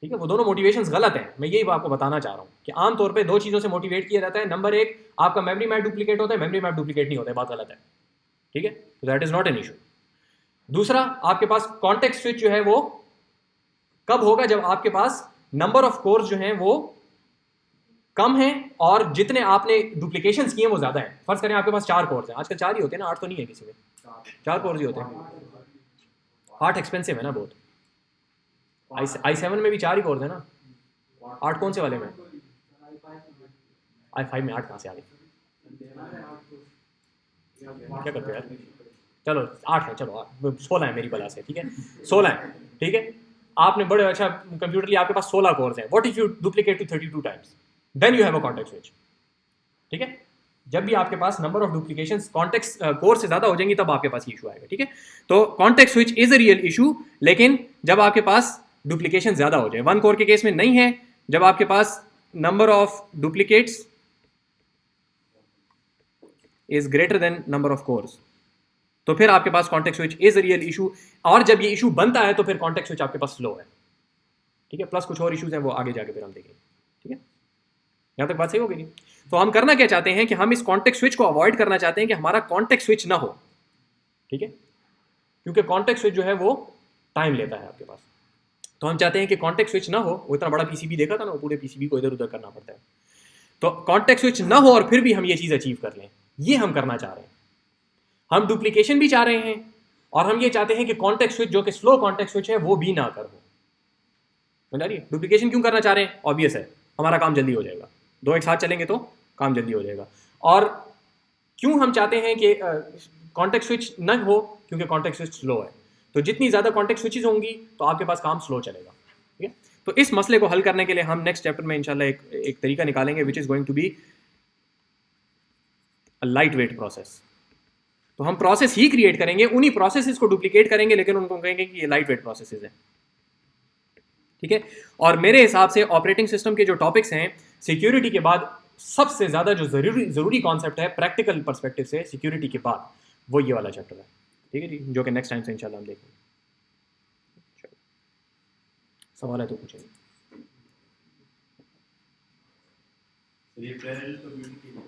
ठीक है, वो दोनों मोटिवेशंस गलत हैं। मैं यही आपको बताना चाह रहा हूँ कि आमतौर पे दो चीज़ों से मोटिवेट किया जाता है। नंबर एक, आपका मेमोरी मैप डुप्लीकेट होता है, मेमोरी मैप डुप्लीकेट नहीं होता है, बात गलत है। ठीक है, तो that is not an issue. दूसरा, आपके पास कॉन्टेक्स्ट स्विच जो है वो कब होगा? जब आपके पास नंबर ऑफ कोर्स जो हैं वो कम है और जितने आपने डुप्लीकेशंस किए वो ज्यादा है। फर्ज करें आपके पास 4 कोर्स हैं, आजकल 4 ही होते हैं ना, 8 तो नहीं है किसी में, 4 कोर्स ही होते हैं। 8 एक्सपेंसिव है ना बहुत। i7 में भी 4 ही कोर्स है ना, 8 कौन से वाले में? i5 में 8 कहाँ से आ गए? क्या करते हो यार? चलो 8 है, चलो 16 है मेरी बला से। ठीक है, 16 है। ठीक है, आपने बड़े अच्छा कंप्यूटर लिया, आपके पास 16 कोर्स हैं। What if you duplicate to 32 times? Then you have a context switch. ठीक है, जब भी आपके पास number of duplications context cores से ज्यादा हो जाएंगी तब आपके पास ये इशू आएगा। ठीक है, तो context switch is a real issue, लेकिन जब आपके पास डुप्लीकेशन ज्यादा हो जाए। 1 कोर के केस में नहीं है, जब आपके पास number of duplicates is greater than number of cores, तो फिर आपके पास context switch is a real issue. और जब ये इशू बनता है तो फिर कॉन्टेक्स्ट स्विच आपके पास स्लो है। ठीक है, प्लस कुछ और इशूज हैं वो आगे जाके फिर हम देखेंगे। ठीक है, यहां तक बात सही होगी? तो हम करना क्या चाहते हैं कि हम इस कॉन्टेक्स्ट स्विच को अवॉइड करना चाहते हैं कि हमारा कॉन्टेक्स्ट स्विच ना हो। ठीक है, क्योंकि कॉन्टेक्स्ट स्विच जो है वो टाइम लेता है आपके पास, तो हम चाहते हैं कि कॉन्टेक्स्ट स्विच ना हो। वो इतना बड़ा पीसीबी देखा था ना, वो पूरे पीसीबी को इधर उधर करना पड़ता है, तो कॉन्टेक्स्ट स्विच ना हो और फिर भी हम ये चीज़ अचीव कर लें, ये हम करना चाह रहे हैं। हम डुप्लीकेशन भी चाह रहे हैं और हम ये चाहते हैं कि कॉन्टेक्स्ट स्विच जो कि स्लो कॉन्टेक्स्ट स्विच है वो भी ना कर हो। समझ रही है? डुप्लीकेशन क्यों करना चाह रहे हैं? ऑब्वियस है, हमारा काम जल्दी हो जाएगा, 2 एक साथ चलेंगे तो काम जल्दी हो जाएगा। और क्यों हम चाहते हैं कि कॉन्टेक्स्ट स्विच न हो? क्योंकि कॉन्टेक्स्ट स्विच स्लो है, तो जितनी ज़्यादा कॉन्टेक्स्ट स्विचेस होंगी तो आपके पास काम स्लो चलेगा। ठीक है, तो इस मसले को हल करने के लिए हम नेक्स्ट चैप्टर में इंशाल्लाह एक तरीका निकालेंगे which is going to be a light weight process. तो हम प्रोसेस ही क्रिएट करेंगे, उन्हीं प्रोसेसेस को डुप्लीकेट करेंगे, लेकिन उनको कहेंगे कि ये लाइट वेट प्रोसेसेस हैं। ठीक है, और मेरे हिसाब से ऑपरेटिंग सिस्टम के जो टॉपिक्स हैं, सिक्योरिटी के बाद सबसे ज़्यादा जो ज़रूरी कॉन्सेप्ट है प्रैक्टिकल पर्सपेक्टिव से सिक्योरिटी के बाद, वो ये वाला चैप्टर है। ठीक है जी, जो कि नेक्स्ट टाइम से इंशाल्लाह हम देखेंगे। सवाल है तो पूछेंगे। ये पैरेलल कम्युनिटी